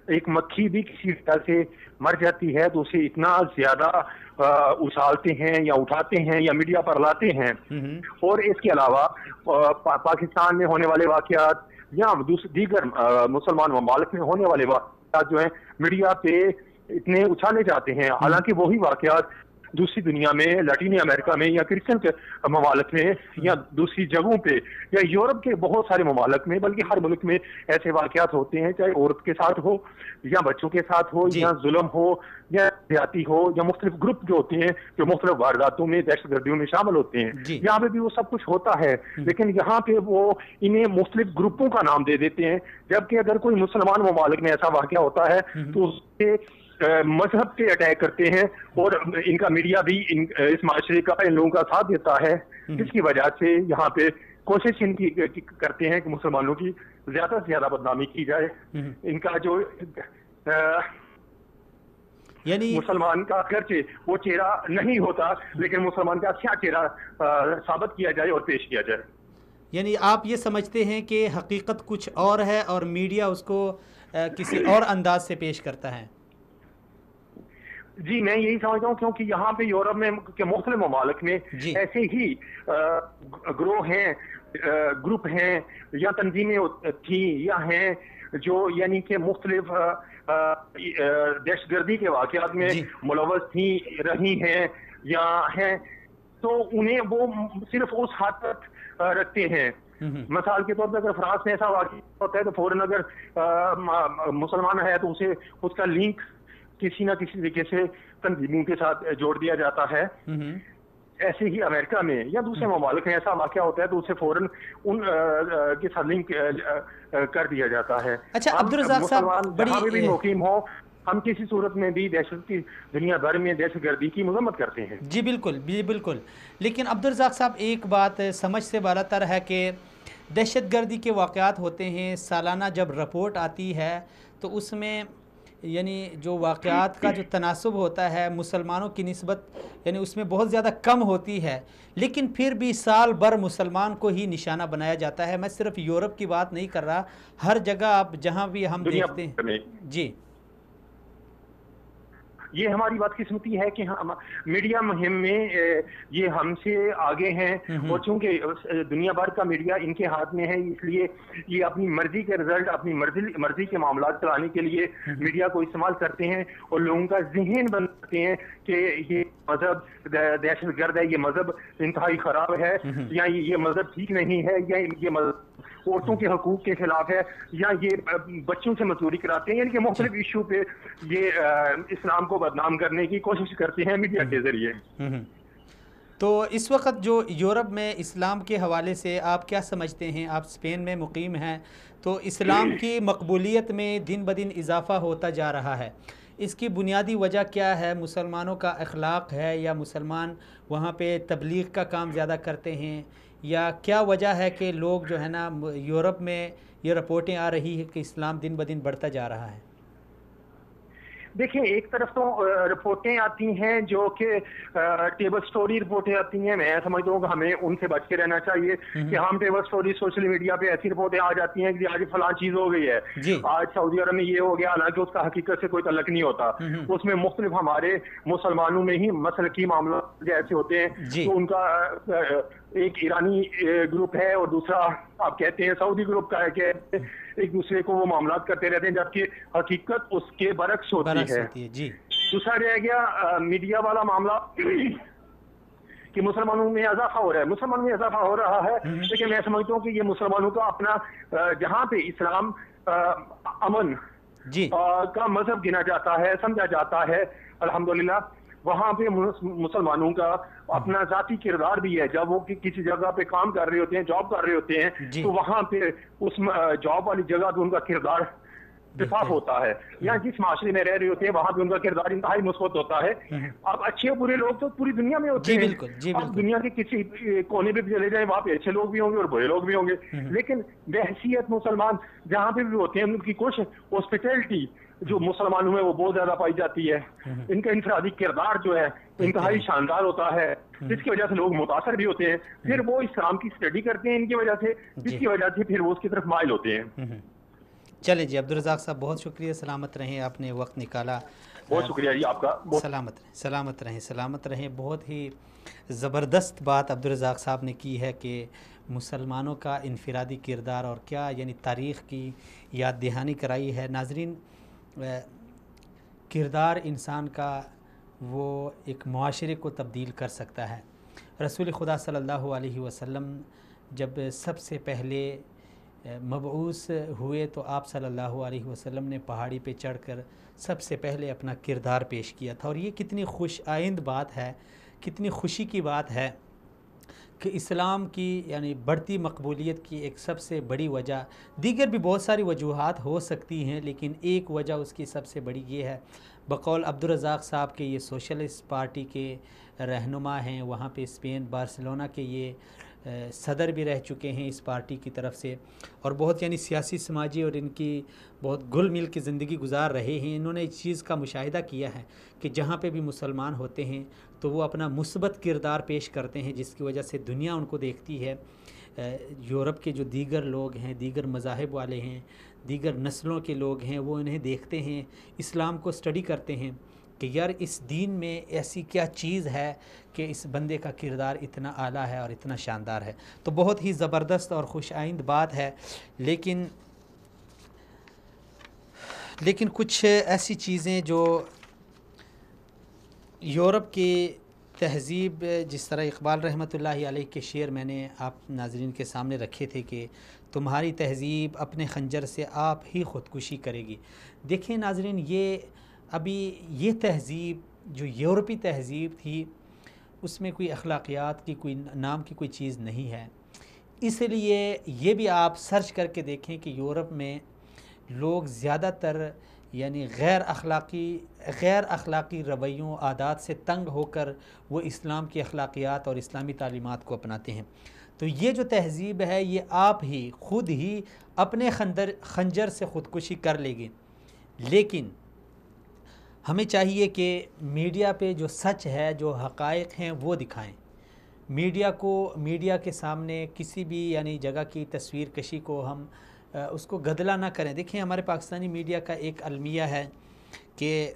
ایک مکھی بھی کسی طرح سے مر جاتی ہے تو اسے اتنا زیادہ اچھالتے ہیں یا اٹھاتے ہیں یا میڈیا پر لاتے ہیں، اور اس کے علاوہ پاکستان میں ہونے والے واقعات یا دیگر مسلمان ممالک میں ہونے والے واقعات جو ہیں میڈیا پہ اتنے اچھالے جاتے ہیں، حالانکہ وہی واقعات دوسری دنیا میں، لاطینی امریکہ میں یا کرسچن کے ممالک میں یا دوسری جگہوں پہ یا یورپ کے بہت سارے ممالک میں، بلکہ ہر ملک میں ایسے واقعات ہوتے ہیں، چاہے عورت کے ساتھ ہو یا بچوں کے ساتھ ہو یا ظلم ہو یا زیادتی ہو یا مختلف گروپ جو ہوتے ہیں جو مختلف وارداتوں میں دہشت گردیوں میں شامل ہوتے ہیں، یہاں پہ بھی وہ سب کچھ ہوتا ہے، لیکن یہاں پہ وہ انہیں مختلف گروپوں کا نام دے دیتے ہیں، جبکہ اگر کوئی مسلمان ممالک میں ایسا واقعہ ہوتا ہے تو اس کے مذہب پہ اٹیک کرتے ہیں، اور ان کا میڈیا بھی اس معاشرے کا ان لوگوں کا ساتھ دیتا ہے، جس کی وجہ سے یہاں پہ کوشش ان کی کرتے ہیں کہ مسلمانوں کی زیادہ سے زیادہ بدنامی کی جائے، ان کا جو یعنی مسلمان کا اگرچہ وہ چہرہ نہیں ہوتا لیکن مسلمان کا اچھا چہرہ ثابت کیا جائے اور پیش کیا جائے۔
یعنی آپ یہ سمجھتے ہیں کہ حقیقت کچھ اور ہے اور میڈیا اس کو کسی اور انداز سے پیش کرتا ہے؟
جی میں یہی سمجھتا ہوں، کیونکہ یہاں پہ یورپ میں کے مختلف ممالک میں ایسے ہی گروہ ہیں، گروپ ہیں یا تنظیمیں تھیں یا ہیں جو یعنی کہ مختلف دہشت گردی کے واقعات میں ملوث تھیں، رہی ہیں یا ہیں، تو انہیں وہ صرف اس حد تک رکھتے ہیں۔ مثال کے طور پہ اگر فرانس میں ایسا واقعہ ہوتا ہے تو فوراً اگر مسلمان ہے تو اسے اس کا لنک کسی نہ کسی طریقے سے تنظیموں کے ساتھ جوڑ دیا جاتا ہے۔ ایسے ہی امریکہ میں یا دوسرے ممالک میں ایسا واقعہ ہوتا ہے تو اسے فوراً ان کے ساتھ لنک کر دیا جاتا ہے۔
اچھا عبدالرزاق صاحب،
جہاں بھی مقیم ہو، ہم کسی صورت میں بھی دہشت کی دنیا بھر میں دہشت گردی کی مذمت کرتے ہیں۔
جی بالکل بالکل، لیکن عبدالرزاق صاحب ایک بات سمجھ سے بالاتر ہے کہ دہشت گردی کے واقعات ہوتے ہیں، سالانہ جب رپورٹ آتی ہے تو اس میں یعنی جو واقعات کا جو تناسب ہوتا ہے مسلمانوں کی نسبت یعنی اس میں بہت زیادہ کم ہوتی ہے، لیکن پھر بھی سال بھر مسلمان کو ہی نشانہ بنایا جاتا ہے۔ میں صرف یورپ کی بات نہیں کر رہا، ہر جگہ آپ جہاں بھی ہم دیکھتے ہیں۔ جی
یہ ہماری بدقسمتی ہے کہ میڈیا مہم میں یہ ہم سے آگے ہیں، اور چونکہ دنیا بھر کا میڈیا ان کے ہاتھ میں ہے، اس لیے یہ اپنی مرضی کے رزلٹ، اپنی مرضی کے معاملات چلانے کے لیے میڈیا کو استعمال کرتے ہیں اور لوگوں کا ذہن بناتے ہیں کہ یہ مذہب دہشت گرد ہے، یہ مذہب انتہائی خراب ہے، یا یہ مذہب ٹھیک نہیں ہے، یا یہ مذہب عورتوں کے حقوق کے خلاف ہے، یا یہ بچوں سے مزدوری کراتے ہیں، یعنی کہ مختلف ایشو پہ یہ اسلام کو بدنام کرنے کی کوشش کرتے ہیں میڈیا کے ذریعے۔
تو اس وقت جو یورپ میں اسلام کے حوالے سے آپ کیا سمجھتے ہیں؟ آپ اسپین میں مقیم ہیں، تو اسلام کی مقبولیت میں دن بدن اضافہ ہوتا جا رہا ہے، اس کی بنیادی وجہ کیا ہے؟ مسلمانوں کا اخلاق ہے، یا مسلمان وہاں پہ تبلیغ کا کام زیادہ کرتے ہیں، یا کیا وجہ ہے کہ لوگ جو ہے نا یورپ میں یہ رپورٹیں آ رہی ہے کہ اسلام دن بدن بڑھتا جا رہا ہے؟
دیکھیں ایک طرف تو رپورٹیں آتی ہیں جو کہ ٹیبل سٹوری رپورٹیں آتی ہیں، میں سمجھتا ہوں کہ ہمیں ان سے بچ کے رہنا چاہیے کہ ہم ٹیبل سٹوری سوشل میڈیا پہ ایسی رپورٹیں آ جاتی ہیں کہ آج فلاں چیز ہو گئی ہے، آج سعودی عرب میں یہ ہو گیا، حالانکہ اس کا حقیقت سے کوئی تعلق نہیں ہوتا. اس میں مختلف ہمارے مسلمانوں میں ہی مسلکی معاملات جیسے ہوتے ہیں، تو ان کا ایک ایرانی گروپ ہے اور دوسرا آپ کہتے ہیں سعودی گروپ کا ہے کہ ایک دوسرے کو وہ معاملات کرتے رہتے ہیں، جبکہ حقیقت اس کے برعکس ہوتی ہے. دوسرا رہ گیا میڈیا والا معاملہ کہ مسلمانوں میں اضافہ ہو رہا ہے، مسلمانوں میں اضافہ ہو رہا ہے، لیکن میں سمجھتا ہوں کہ یہ مسلمانوں کا اپنا جہاں پہ اسلام امن کا مذہب گنا جاتا ہے، سمجھا جاتا ہے، الحمدللہ وہاں پہ مسلمانوں کا اپنا ذاتی کردار بھی ہے. جب وہ کسی جگہ پہ کام کر رہے ہوتے ہیں، جاب کر رہے ہوتے ہیں، تو وہاں پہ اس جاب والی جگہ پہ ان کا کردار دفاع ہوتا ہے، یا جس معاشرے میں رہ رہے ہوتے ہیں وہاں پہ ان کا کردار انتہائی مثبت ہوتا ہے. اب اچھے اور برے لوگ تو پوری دنیا میں ہوتے ہیں، اب دنیا کے کسی کونے پہ بھی چلے جائیں وہاں پہ اچھے لوگ بھی ہوں گے اور برے لوگ بھی ہوں گے، لیکن بحیثیت مسلمان جہاں پہ بھی ہوتے ہیں ان کی کوشش ہاسپٹیلٹی جو مسلمانوں میں وہ بہت زیادہ پائی جاتی ہے. ان کا انفرادی کردار جو ہے انتہائی شاندار ہوتا ہے، جس کی وجہ سے لوگ متاثر بھی ہوتے ہیں، پھر وہ اسلام کی اسٹڈی کرتے ہیں ان کی وجہ سے، جس کی وجہ سے پھر وہ اس کی طرف مائل ہوتے ہیں.
چلے جی عبدالرزاق صاحب بہت شکریہ، سلامت رہیں، آپ نے وقت نکالا.
بہت شکریہ جی آپ کا.
سلامت رہیں، سلامت رہیں، سلامت رہیں. بہت ہی زبردست بات عبدالرزاق صاحب نے کی ہے کہ مسلمانوں کا انفرادی کردار اور کیا یعنی تاریخ کی یاد دہانی کرائی ہے. ناظرین، کردار انسان کا وہ ایک معاشرے کو تبدیل کر سکتا ہے. رسول خدا صلی اللہ علیہ وسلم جب سب سے پہلے مبعوث ہوئے تو آپ صلی اللہ علیہ وسلم نے پہاڑی پہ چڑھ کر سب سے پہلے اپنا کردار پیش کیا تھا. اور یہ کتنی خوش آئند بات ہے، کتنی خوشی کی بات ہے کہ اسلام کی یعنی بڑھتی مقبولیت کی ایک سب سے بڑی وجہ، دیگر بھی بہت ساری وجوہات ہو سکتی ہیں لیکن ایک وجہ اس کی سب سے بڑی یہ ہے، بقول عبدالرزاق صاحب کے یہ سوشلسٹ پارٹی کے رہنما ہیں، وہاں پہ اسپین بارسلونا کے یہ صدر بھی رہ چکے ہیں اس پارٹی کی طرف سے، اور بہت یعنی سیاسی سماجی اور ان کی بہت گل مل کی زندگی گزار رہے ہیں. انہوں نے اس چیز کا مشاہدہ کیا ہے کہ جہاں پہ بھی مسلمان ہوتے ہیں تو وہ اپنا مثبت کردار پیش کرتے ہیں، جس کی وجہ سے دنیا ان کو دیکھتی ہے. یورپ کے جو دیگر لوگ ہیں، دیگر مذاہب والے ہیں، دیگر نسلوں کے لوگ ہیں، وہ انہیں دیکھتے ہیں، اسلام کو اسٹڈی کرتے ہیں کہ یار اس دین میں ایسی کیا چیز ہے کہ اس بندے کا کردار اتنا اعلیٰ ہے اور اتنا شاندار ہے. تو بہت ہی زبردست اور خوش آئند بات ہے. لیکن کچھ ایسی چیزیں جو یورپ کی تہذیب، جس طرح اقبال رحمۃ اللہ علیہ کے شعر میں نے آپ ناظرین کے سامنے رکھے تھے کہ تمہاری تہذیب اپنے خنجر سے آپ ہی خودکشی کرے گی. دیکھیں ناظرین، یہ تہذیب جو یورپی تہذیب تھی اس میں کوئی اخلاقیات کی کوئی نام کی کوئی چیز نہیں ہے. اس لیے یہ بھی آپ سرچ کر کے دیکھیں کہ یورپ میں لوگ زیادہ تر یعنی غیر اخلاقی رویوں عادات سے تنگ ہو کر وہ اسلام کی اخلاقیات اور اسلامی تعلیمات کو اپناتے ہیں. تو یہ جو تہذیب ہے یہ آپ ہی خود ہی اپنے خنجر سے خودکشی کر لے گی. لیکن ہمیں چاہیے کہ میڈیا پہ جو سچ ہے، جو حقائق ہیں وہ دکھائیں. میڈیا کے سامنے کسی بھی یعنی جگہ کی تصویر کشی کو ہم اس کو گدلا نہ کریں. دیکھیں ہمارے پاکستانی میڈیا کا ایک المیہ ہے کہ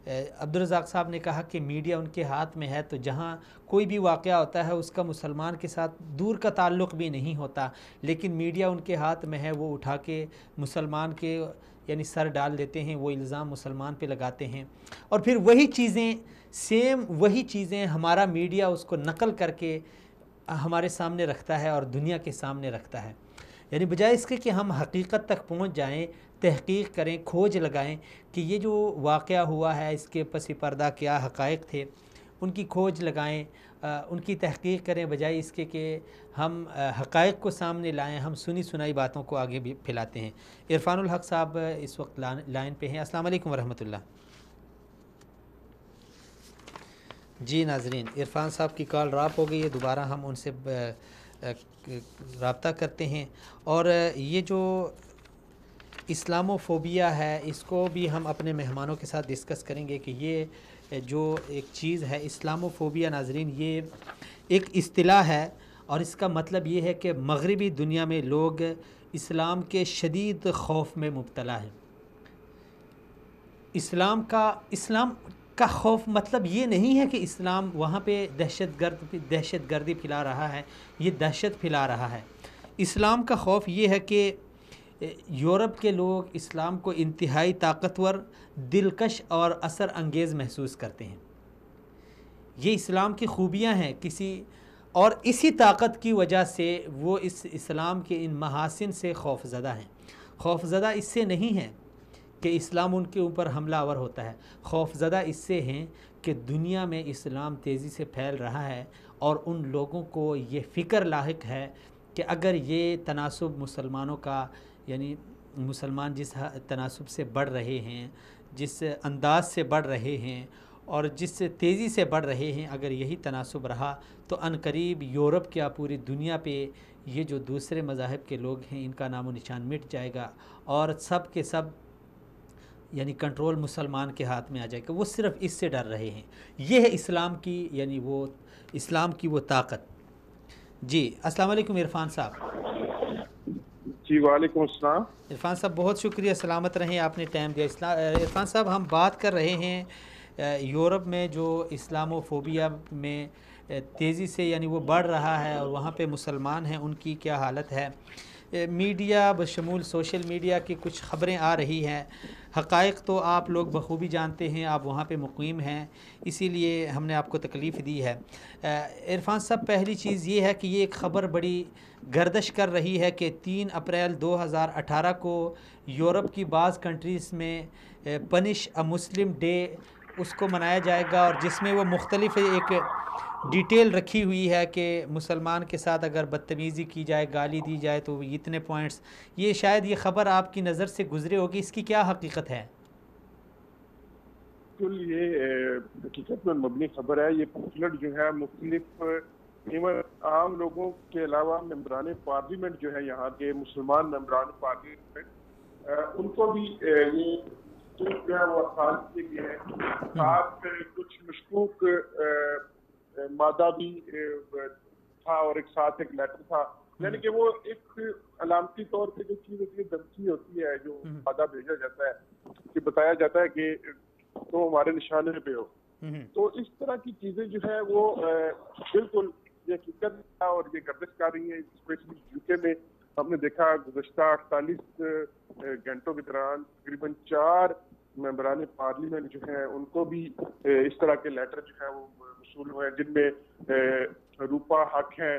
عبدالرزاق صاحب نے کہا کہ میڈیا ان کے ہاتھ میں ہے، تو جہاں کوئی بھی واقعہ ہوتا ہے اس کا مسلمان کے ساتھ دور کا تعلق بھی نہیں ہوتا، لیکن میڈیا ان کے ہاتھ میں ہے، وہ اٹھا کے مسلمان کے یعنی سر ڈال دیتے ہیں، وہ الزام مسلمان پہ لگاتے ہیں، اور پھر وہی چیزیں ہمارا میڈیا اس کو نقل کر کے ہمارے سامنے رکھتا ہے اور دنیا کے سامنے رکھتا ہے. یعنی بجائے اس کے کہ ہم حقیقت تک پہنچ جائیں، تحقیق کریں، کھوج لگائیں کہ یہ جو واقعہ ہوا ہے اس کے پس پردہ کیا حقائق تھے، ان کی کھوج لگائیں، ان کی تحقیق کریں، بجائے اس کے کہ ہم حقائق کو سامنے لائیں، ہم سنی سنائی باتوں کو آگے بھی پھیلاتے ہیں. عرفان الحق صاحب اس وقت لائن پہ ہیں. السلام علیکم ورحمۃ اللہ. جی ناظرین، عرفان صاحب کی کال ڈراپ ہو گئی ہے، دوبارہ ہم ان سے رابطہ کرتے ہیں. اور یہ جو اسلاموفوبیا ہے، اس کو بھی ہم اپنے مہمانوں کے ساتھ ڈسکس کریں گے کہ یہ جو ایک چیز ہے اسلاموفوبیا، ناظرین، یہ ایک اصطلاح ہے اور اس کا مطلب یہ ہے کہ مغربی دنیا میں لوگ اسلام کے شدید خوف میں مبتلا ہیں۔ اسلام کا خوف مطلب یہ نہیں ہے کہ اسلام وہاں پہ دہشت گردی پھیلا رہا ہے، یہ دہشت پھیلا رہا ہے۔ اسلام کا خوف یہ ہے کہ یورپ کے لوگ اسلام کو انتہائی طاقتور، دلکش اور اثر انگیز محسوس کرتے ہیں۔ یہ اسلام کی خوبیاں ہیں اور اسی طاقت کی وجہ سے وہ اس اسلام کے ان محاسن سے خوف زدہ ہیں۔ خوف زدہ اس سے نہیں ہے کہ اسلام ان کے اوپر حملہ آور ہوتا ہے، خوف زدہ اس سے ہیں کہ دنیا میں اسلام تیزی سے پھیل رہا ہے اور ان لوگوں کو یہ فکر لاحق ہے کہ اگر یہ تناسب مسلمانوں کا، یعنی مسلمان جس تناسب سے بڑھ رہے ہیں، جس انداز سے بڑھ رہے ہیں اور جس تیزی سے بڑھ رہے ہیں، اگر یہی تناسب رہا تو عنقریب یورپ کیا پوری دنیا پہ یہ جو دوسرے مذاہب کے لوگ ہیں ان کا نام و نشان مٹ جائے گا اور سب کے سب یعنی کنٹرول مسلمان کے ہاتھ میں آ جائے گا۔ وہ صرف اس سے ڈر رہے ہیں۔ یہ ہے اسلام کی، یعنی وہ اسلام کی وہ طاقت۔ جی السلام علیکم عرفان صاحب۔
جی وعلیکم السلام۔
عرفان صاحب بہت شکریہ، سلامت رہیں، آپ نے ٹائم دیا۔ عرفان صاحب، ہم بات کر رہے ہیں یورپ میں جو اسلاموفوبیا میں تیزی سے یعنی وہ بڑھ رہا ہے اور وہاں پہ مسلمان ہیں ان کی کیا حالت ہے۔ میڈیا بشمول سوشل میڈیا کی کچھ خبریں آ رہی ہیں، حقائق تو آپ لوگ بخوبی جانتے ہیں، آپ وہاں پہ مقیم ہیں، اسی لیے ہم نے آپ کو تکلیف دی ہے۔ عرفان صاحب، پہلی چیز یہ ہے کہ یہ ایک خبر بڑی گردش کر رہی ہے کہ 3 اپریل 2018 کو یورپ کی بعض کنٹریز میں پنش اے مسلم ڈے اس کو منایا جائے گا، اور جس میں وہ مختلف ایک ڈیٹیل رکھی ہوئی ہے کہ مسلمان کے ساتھ اگر بدتمیزی کی جائے، گالی دی جائے تو اتنے پوائنٹس۔ یہ شاید یہ خبر آپ کی نظر سے گزرے ہوگی، اس کی کیا حقیقت ہے؟
بالکل، یہ حقیقت میں مبنی خبر ہے۔ یہ پمفلٹ جو ہے مختلف ایون عام لوگوں کے علاوہ ممبران پارلیمنٹ جو ہے یہاں کے مسلمان ممبران پارلیمنٹ، ان کو بھی یہ جو ہے وہ خاص کیے گئے ہیں۔ ساتھ کچھ مشکوک مادہ بھی تھا اور ایک ساتھ ایک لیٹر تھا، یعنی کہ وہ ایک علامتی طور پہ جو چیز ہوتی ہے، دھمکی ہوتی ہے، جو مادہ بھیجا جاتا ہے کہ بتایا جاتا ہے کہ تو ہمارے نشانے پہ ہو۔ تو اس طرح کی چیزیں جو ہے وہ بالکل یہ حقیقت ہے اور یہ گردش کر رہی ہیں۔ اسپیشلی یو کے میں ہم نے دیکھا گزشتہ 48 گھنٹوں کے دوران تقریباً 4 ممبران پارلیمنٹ جو ہیں ان کو بھی اس طرح کے لیٹر جو ہے وہ موصول ہوئے ہیں، جن میں روپا حق ہے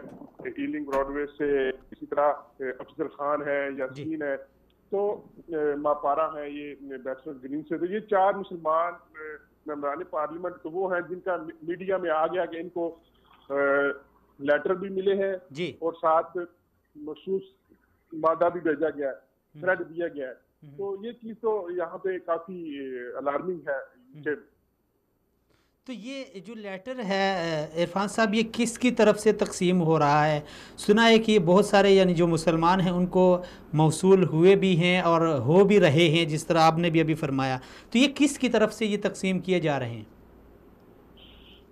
ایلنگ براڈ وے سے، اسی طرح افضل خان ہے، یاسین ہے، تو ماپارا ہے یہ بیٹسمین گرین سے۔ تو یہ 4 مسلمان ممبران پارلیمنٹ تو وہ ہیں جن کا میڈیا میں آ گیا کہ ان کو لیٹر بھی ملے ہیں
جی،
اور ساتھ مخصوص مادہ بھی بھیجا گیا ہے، تھریڈ دیا گیا ہے۔ تو یہ چیز تو یہاں پہ کافی الارمنگ ہے۔
تو یہ جو لیٹر ہے عرفان صاحب، یہ کس کی طرف سے تقسیم ہو رہا ہے؟ سنا ہے کہ یہ بہت سارے یعنی جو مسلمان ہیں ان کو موصول ہوئے بھی ہیں اور ہو بھی رہے ہیں، جس طرح آپ نے بھی ابھی فرمایا، تو یہ کس کی طرف سے یہ تقسیم کیے جا رہے ہیں؟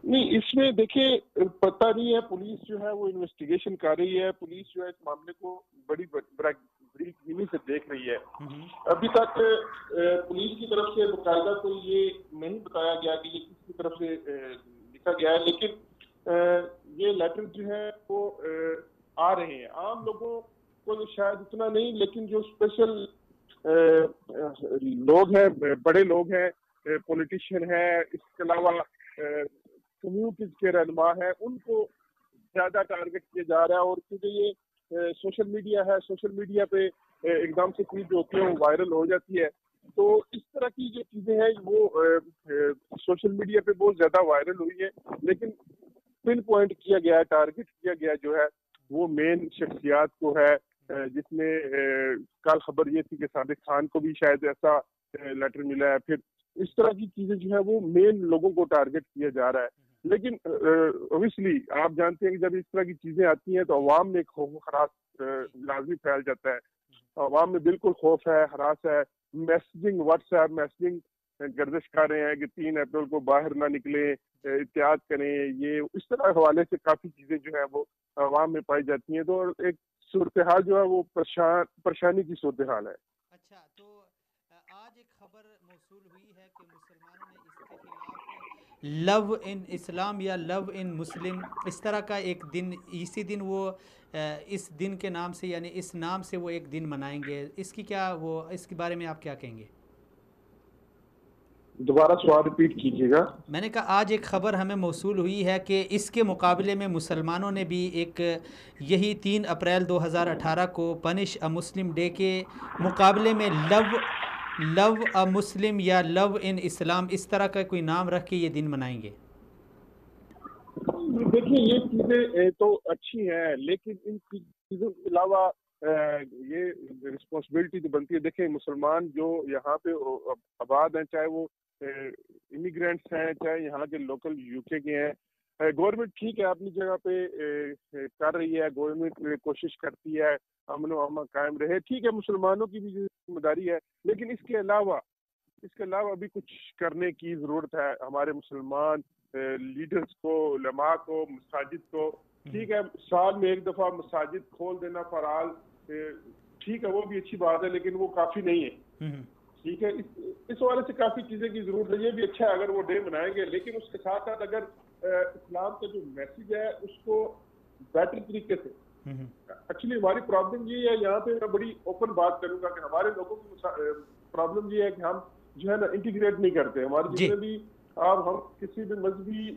نہیں، اس میں دیکھیں پتہ نہیں ہے، پولیس جو ہے وہ انویسٹیگیشن کر رہی ہے، پولیس جو ہے اس معاملے کو بڑی بریک سے دیکھ رہی ہے۔ ابھی تک پولیس کی طرف سے باقاعدہ تو یہ نہیں بتایا گیا کہ یہ کس کی طرف سے لکھا گیا ہے، لیکن یہ لیٹر جو ہے وہ آ رہے ہیں عام لوگوں کو شاید اتنا نہیں، لیکن جو اسپیشل لوگ ہیں، بڑے لوگ ہیں، پولیٹیشین ہیں، اس کے علاوہ کمیونٹیز کے رہنما ہیں، ان کو زیادہ ٹارگٹ کیا جا رہا ہے۔ اور کیونکہ یہ سوشل میڈیا ہے، سوشل میڈیا پہ ایک دم سے چیز جو ہوتی ہے وہ وائرل ہو جاتی ہے، تو اس طرح کی جو چیزیں ہیں وہ سوشل میڈیا پہ بہت زیادہ وائرل ہوئی ہے، لیکن پن پوائنٹ کیا گیا ہے، ٹارگٹ کیا گیا جو ہے وہ مین شخصیات کو ہے، جس میں کل خبر یہ تھی کہ صادق خان کو بھی شاید ایسا لیٹر ملا ہے۔ پھر اس طرح کی چیزیں جو ہے وہ مین لوگوں کو ٹارگٹ کیا جا رہا ہے، لیکن اوبیسلی آپ جانتے ہیں کہ جب اس طرح کی چیزیں آتی ہیں تو عوام میں ایک خوف و خراش لازمی پھیل جاتا ہے۔ عوام میں بالکل خوف ہے، ہراس ہے، میسجنگ واٹس ایپ میسجنگ گردش کر رہے ہیں کہ 3 اپریل کو باہر نہ نکلیں، احتیاط کریں، یہ اس طرح حوالے سے کافی چیزیں جو ہے وہ عوام میں پائی جاتی ہیں، تو ایک صورتحال جو ہے وہ پریشانی کی صورتحال ہے۔
اچھا، تو آج ایک خبر موصول ہوئی ہے کہ مسلمانوں نے اس کے خلاف لو ان اسلام یا لو ان مسلم اس طرح کا ایک دن، اسی دن وہ اس دن کے نام سے یعنی اس نام سے وہ ایک دن منائیں گے، اس کی کیا وہ اس کے بارے میں آپ کیا کہیں گے؟
دوبارہ سوال ریپیٹ کیجیے گا۔
میں نے کہا آج ایک خبر ہمیں موصول ہوئی ہے کہ اس کے مقابلے میں مسلمانوں نے بھی ایک یہی 3 اپریل 2018 کو پنش اے مسلم ڈے کے مقابلے میں لو اے مسلم یا لو ان اسلام اس طرح کا کوئی نام رکھ کے یہ دن منائیں گے۔
دیکھیے یہ چیزیں تو اچھی ہیں، لیکن ان چیزوں کے علاوہ یہ رسپانسبلٹی تو بنتی ہے۔ دیکھیں مسلمان جو یہاں پہ آباد ہیں، چاہے وہ امیگرینٹس ہیں، چاہے یہاں کے لوکل یو کے ہیں، گورنمنٹ ٹھیک ہے اپنی جگہ پہ کر رہی ہے، گورنمنٹ کوشش کرتی ہے امن و امان قائم رہے، ٹھیک ہے مسلمانوں کی بھی ذمہ داری ہے، لیکن اس کے علاوہ بھی کچھ کرنے کی ضرورت ہے۔ ہمارے مسلمان لیڈرز کو، علماء کو، مساجد کو، ٹھیک ہے سال میں ایک دفعہ مساجد کھول دینا فعال، ٹھیک ہے وہ بھی اچھی بات ہے، لیکن وہ کافی نہیں ہے، ٹھیک ہے اس حوالے سے کافی چیزیں کی ضرورت ہے۔ یہ بھی اچھا ہے اگر وہ ڈے منائیں گے، لیکن اس کے ساتھ ساتھ اگر اسلام کا جو میسج ہے اس کو بیٹر طریقے سے، ایکچولی ہماری پرابلم یہ ہے یہاں پہ، میں بڑی اوپن بات کروں گا کہ ہمارے لوگوں کی پرابلم یہ ہے کہ ہم جو ہے نا انٹیگریٹ نہیں کرتے۔ ہمارے جتنے بھی ہم کسی بھی مذہبی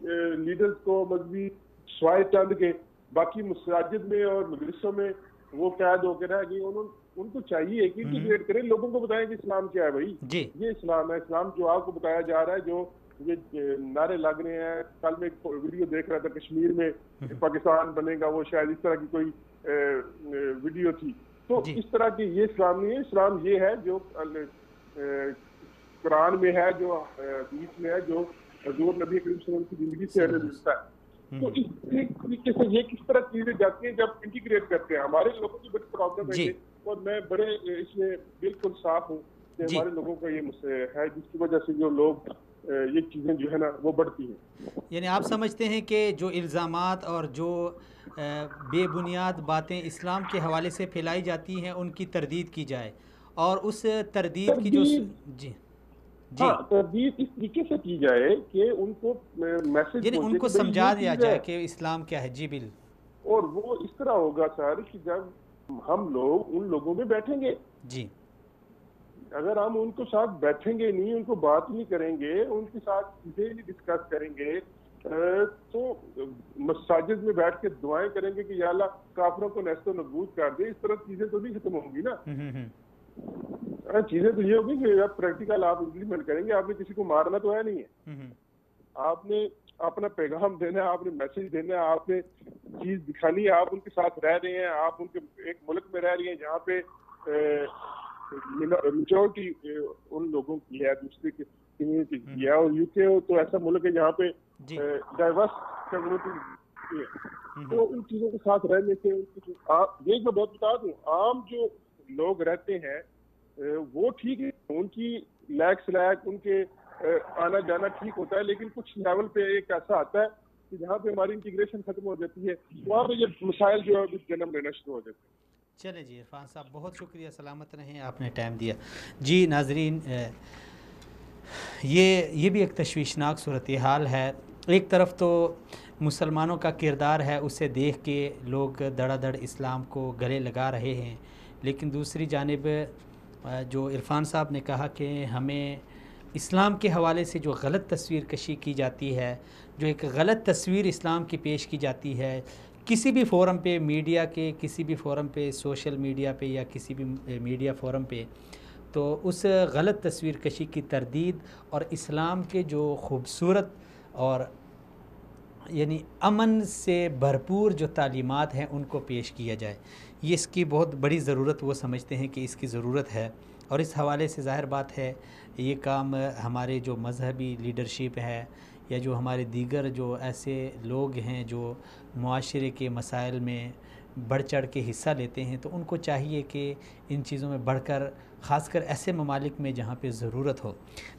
لیڈرز کو، مذہبی سوائے چند کے باقی مساجد میں اور مدرسوں میں وہ قید ہو کے رہ گئی، ان کو چاہیے کہ انٹیگریٹ کریں، لوگوں کو بتائیں کہ اسلام کیا ہے بھائی، یہ اسلام ہے، اسلام جو آپ کو بتایا جا رہا ہے، جو یہ نعرے لگ رہے ہیں۔ کل میں ایک ویڈیو دیکھ رہا تھا کشمیر میں پاکستان بنے گا، وہ شاید اس طرح کی کوئی ویڈیو تھی، تو اس طرح کی یہ اسلام نہیں ہے۔ اسلام یہ ہے جو قرآن میں ہے، جو حدیث میں ہے، جو حضور نبی کریم صلی اللہ علیہ وسلم کی زندگی سے ہمیں ملتا ہے۔ تو اس طریقے سے یہ کس طرح چیزیں جاتی ہیں جب انٹیگریٹ کرتے ہیں۔ ہمارے لوگوں کی بڑی پرابلم ہے، اور میں بڑے اس میں بالکل صاف ہوں کہ ہمارے لوگوں کا یہ ہے، جس کی وجہ سے جو لوگ یہ چیزیں جو ہے نا وہ بڑھتی ہیں۔
یعنی آپ سمجھتے ہیں کہ جو الزامات اور جو بے بنیاد باتیں اسلام کے حوالے سے پھیلائی جاتی ہیں ان کی تردید کی جائے، اور اس تردید کی جو
تردید اس طریقے سے کی جائے کہ ان کو میسج،
یعنی ان کو سمجھا دیا جائے کہ اسلام کیا ہے۔ جی بالکل،
اور وہ اس طرح ہوگا سر کہ جب ہم لوگ ان لوگوں میں بیٹھیں گے،
جی
اگر ہم ان کو ساتھ بیٹھیں گے نہیں، ان کو بات نہیں کریں گے، ان کے ساتھ چیزیں نہیں ڈسکس کریں گے، تو مساجد میں بیٹھ کے دعائیں کریں گے کہ یا اللہ کافروں کو نیست و نابود کر دے، اس طرح چیزیں تو نہیں ختم ہوں گی نا۔ چیزیں تو یہ ہوگی کہ آپ پریکٹیکل آپ امپلیمنٹ کریں گے۔ آپ نے کسی کو مارنا تو ہے نہیں ہے، آپ نے اپنا پیغام دینا ہے، آپ نے میسج دینا ہے، آپ نے چیز دکھانی ہے، آپ ان کے ساتھ رہ رہے ہیں، آپ ان کے ایک ملک میں رہ رہی ہیں جہاں پہ میجورٹی ان لوگوں کی ہے، دوسرے کی کمیونٹی کی ہے، اور یو کے تو ایسا ملک ہے جہاں پہ ڈائیورس کمیونٹی ہے، تو ان چیزوں کے ساتھ رہنے سے یہ میں بہت بتا دوں، عام جو لوگ رہتے ہیں وہ ٹھیک ہے، ان کی لیک سلیک، ان کے آنا جانا ٹھیک ہوتا ہے، لیکن کچھ لیول پہ ایک ایسا آتا ہے کہ جہاں پہ ہماری انٹیگریشن ختم ہو جاتی ہے، وہاں پہ یہ مسائل جو ہے جنم لینا شروع ہو جاتے ہیں۔
چلے جی عرفان صاحب بہت شکریہ، سلامت رہیں، آپ نے ٹائم دیا۔ جی ناظرین، یہ بھی ایک تشویشناک صورتحال ہے۔ ایک طرف تو مسلمانوں کا کردار ہے، اسے دیکھ کے لوگ دڑا دڑ اسلام کو گلے لگا رہے ہیں، لیکن دوسری جانب جو عرفان صاحب نے کہا کہ ہمیں اسلام کے حوالے سے جو غلط تصویر کشی کی جاتی ہے، جو ایک غلط تصویر اسلام کی پیش کی جاتی ہے کسی بھی فورم پہ، میڈیا کے کسی بھی فورم پہ، سوشل میڈیا پہ یا کسی بھی میڈیا فورم پہ، تو اس غلط تصویر کشی کی تردید اور اسلام کے جو خوبصورت اور یعنی امن سے بھرپور جو تعلیمات ہیں ان کو پیش کیا جائے، یہ اس کی بہت بڑی ضرورت وہ سمجھتے ہیں کہ اس کی ضرورت ہے۔ اور اس حوالے سے ظاہر بات ہے یہ کام ہمارے جو مذہبی لیڈرشپ ہے یا جو ہمارے دیگر جو ایسے لوگ ہیں جو معاشرے کے مسائل میں بڑھ چڑھ کے حصہ لیتے ہیں، تو ان کو چاہیے کہ ان چیزوں میں بڑھ کر، خاص کر ایسے ممالک میں جہاں پہ ضرورت ہو۔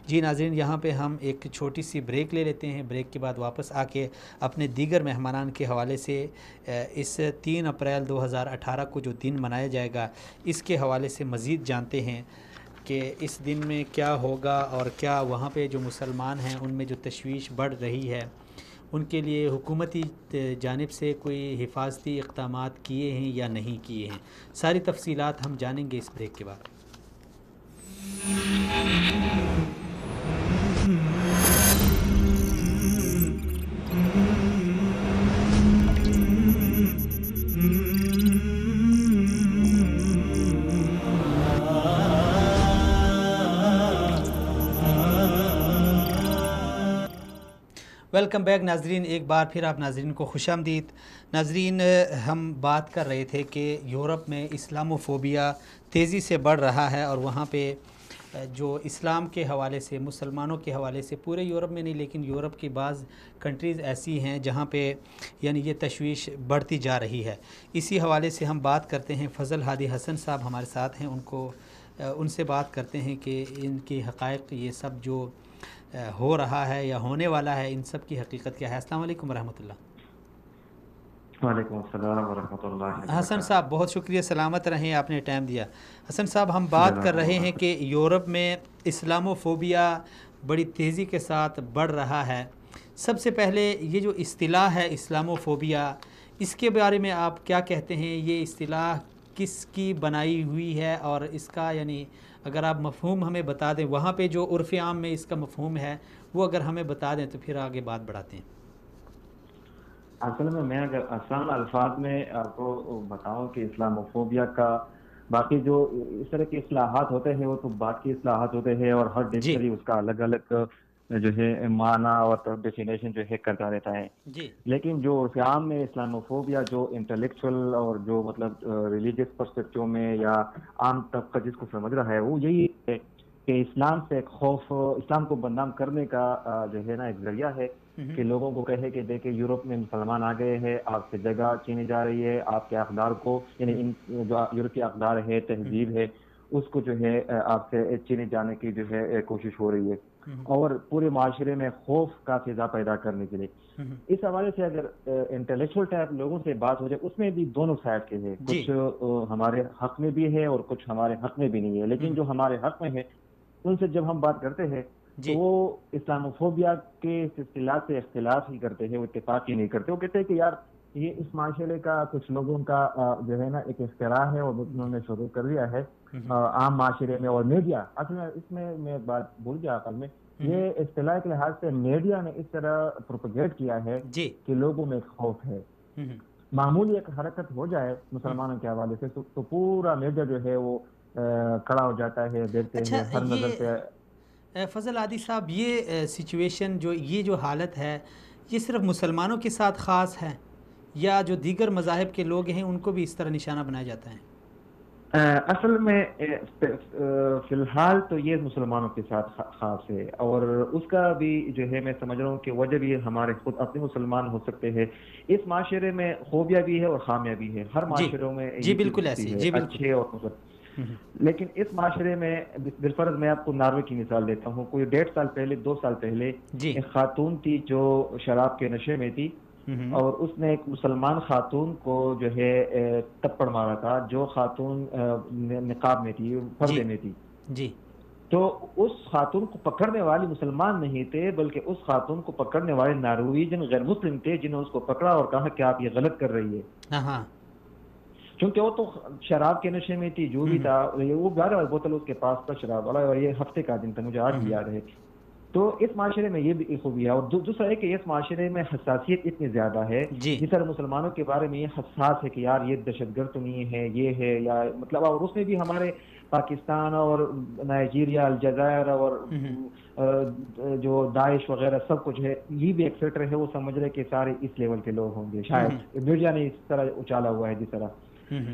جی ناظرین، یہاں پہ ہم ایک چھوٹی سی بریک لے لیتے ہیں، بریک کے بعد واپس آ کے اپنے دیگر مہمانان کے حوالے سے اس 3 اپریل 2018 کو جو دن منایا جائے گا اس کے حوالے سے مزید جانتے ہیں کہ اس دن میں کیا ہوگا، اور کیا وہاں پہ جو مسلمان ہیں ان میں جو تشویش بڑھ رہی ہے ان کے لیے حکومتی جانب سے کوئی حفاظتی اقدامات کیے ہیں یا نہیں کیے ہیں۔ ساری تفصیلات ہم جانیں گے اس بریک کے بعد۔ ویلکم بیک ناظرین، ایک بار پھر آپ ناظرین کو خوش آمدید۔ ناظرین، ہم بات کر رہے تھے کہ یورپ میں اسلاموفوبیا تیزی سے بڑھ رہا ہے، اور وہاں پہ جو اسلام کے حوالے سے، مسلمانوں کے حوالے سے، پورے یورپ میں نہیں لیکن یورپ کی بعض کنٹریز ایسی ہیں جہاں پہ یعنی یہ تشویش بڑھتی جا رہی ہے۔ اسی حوالے سے ہم بات کرتے ہیں، فضل ہادی حسن صاحب ہمارے ساتھ ہیں، ان سے بات کرتے ہیں کہ ان کی حقائق، یہ سب جو ہو رہا ہے یا ہونے والا ہے، ان سب کی حقیقت کیا ہے۔ السلام علیکم ورحمۃ اللہ۔
وعلیکم السلام ورحمۃ اللہ۔
حسن صاحب بہت شکریہ، سلامت رہیں، آپ نے ٹائم دیا۔ حسن صاحب، ہم بات کر رہے ہیں کہ یورپ میں اسلاموفوبیا بڑی تیزی کے ساتھ بڑھ رہا ہے۔ سب سے پہلے یہ جو اصطلاح ہے اسلاموفوبیا، اس کے بارے میں آپ کیا کہتے ہیں؟ یہ اصطلاح کس کی بنائی ہوئی ہے، اور اس کا یعنی اگر آپ مفہوم ہمیں بتا دیں، وہاں پہ جو عرف عام میں اس کا مفہوم ہے وہ اگر ہمیں بتا دیں تو پھر آگے بات بڑھاتے ہیں۔
اصل میں اگر آسان الفاظ میں آپ کو بتاؤں کہ اسلاموفوبیا کا باقی جو اس طرح کے اصلاحات ہوتے ہیں وہ تو باقی اصلاحات ہوتے ہیں، اور ہر ڈکشنری اس کا الگ الگ جو ہے معنی اور ڈیفینیشن جو ہے کرتا رہتا ہے۔ لیکن جو عام میں اسلاموفوبیا جو انٹلیکچوئل اور جو مطلب ریلیجیس پرسپیکٹو میں یا عام طبقہ جس کو سمجھ رہا ہے، وہ یہی ہے کہ اسلام سے ایک خوف، اسلام کو بدنام کرنے کا جو ہے نا ایک ذریعہ ہے کہ لوگوں کو کہے کہ دیکھیں یورپ میں مسلمان آ گئے ہیں، آپ سے جگہ چینی جا رہی ہے، آپ کے اقدار کو، یعنی ان جو یورپی اقدار ہے، تہذیب ہے، اس کو جو ہے آپ سے چینے جانے کی جو ہے کوشش ہو رہی ہے، اور پورے معاشرے میں خوف کا فضا پیدا کرنے کے لیے۔ اس حوالے سے اگر انٹلیکچوئل ٹائپ لوگوں سے بات ہو جائے، اس میں بھی دونوں سائڈ کے ہیں، کچھ ہمارے حق میں بھی ہے اور کچھ ہمارے حق میں بھی نہیں ہے، لیکن جو ہمارے حق میں ہے ان سے جب ہم بات کرتے ہیں تو وہ اسلاموفوبیا کے اصطلاح سے اختلاف ہی کرتے ہیں، وہ اتفاق ہی نہیں کرتے۔ وہ کہتے ہیں کہ یار یہ اس معاشرے کا کچھ لوگوں کا جو ہے نا ایک اختراع ہے، اور انہوں نے شروع کر دیا ہے عام معاشرے میں، اور میڈیا اصل میں اس میں ایک بات بھول گیا عقل میں، یہ اصطلاح کے لحاظ سے میڈیا نے اس طرح پروپیگیٹ کیا ہے کہ لوگوں میں ایک خوف ہے۔ معمولی ایک حرکت ہو جائے مسلمانوں کے حوالے سے تو پورا میڈیا جو ہے وہ کھڑا ہو جاتا ہے، دیکھتے ہیں ہر نظر پہ۔
فضل ہادی صاحب، یہ سچویشن یہ جو حالت ہے، یہ صرف مسلمانوں کے ساتھ خاص ہے یا جو دیگر مذاہب کے لوگ ہیں ان کو بھی اس طرح نشانہ بنایا جاتا ہے؟
اصل میں فی الحال تو یہ مسلمانوں کے ساتھ خاص ہے، اور اس کا بھی جو ہے میں سمجھ رہا ہوں کہ وجہ بھی ہمارے خود اپنے مسلمان ہو سکتے ہیں۔ اس معاشرے میں خوبیاں بھی ہے اور خامیاں بھی ہے، ہر معاشروں میں
بالکل ایسی ہے،
اچھے اور لیکن اس معاشرے میں بالفرض میں آپ کو ناروے کی مثال دیتا ہوں۔ کوئی 1.5 سال پہلے، 2 سال پہلے ایک خاتون تھی جو شراب کے نشے میں تھی، اور اس نے ایک مسلمان خاتون کو جو ہے تپڑ مارا تھا، جو خاتون نقاب میں تھی، پردے میں تھی۔ تو اس خاتون کو پکڑنے والی مسلمان نہیں تھے، بلکہ اس خاتون کو پکڑنے والے نارویجن غیر مسلم تھے، جنہوں اس کو پکڑا اور کہا کہ آپ یہ غلط کر رہی ہے، کیونکہ وہ تو شراب کے نشے میں تھی، جو بھی تھا، وہ 12 بوتل اس کے پاس تھا شراب والا، اور یہ ہفتے کا دن تھا، مجھے آج بھی یاد ہے۔ تو اس معاشرے میں یہ بھی خوبی ہے، اور دوسرا ہے کہ اس معاشرے میں حساسیت اتنی زیادہ ہے، جس طرح مسلمانوں کے بارے میں یہ حساس ہے کہ یار یہ دہشت گرد تو نہیں ہے، یہ ہے، یا مطلب، اور اس میں بھی ہمارے پاکستان اور نائجیریا، الجزائر اور جو داعش وغیرہ سب کچھ ہے، یہ بھی ایک فیکٹر ہے، وہ سمجھ رہے کہ سارے اس لیول کے لوگ ہوں گے، شاید میڈیا نے اس طرح اچالا ہوا ہے جس طرح۔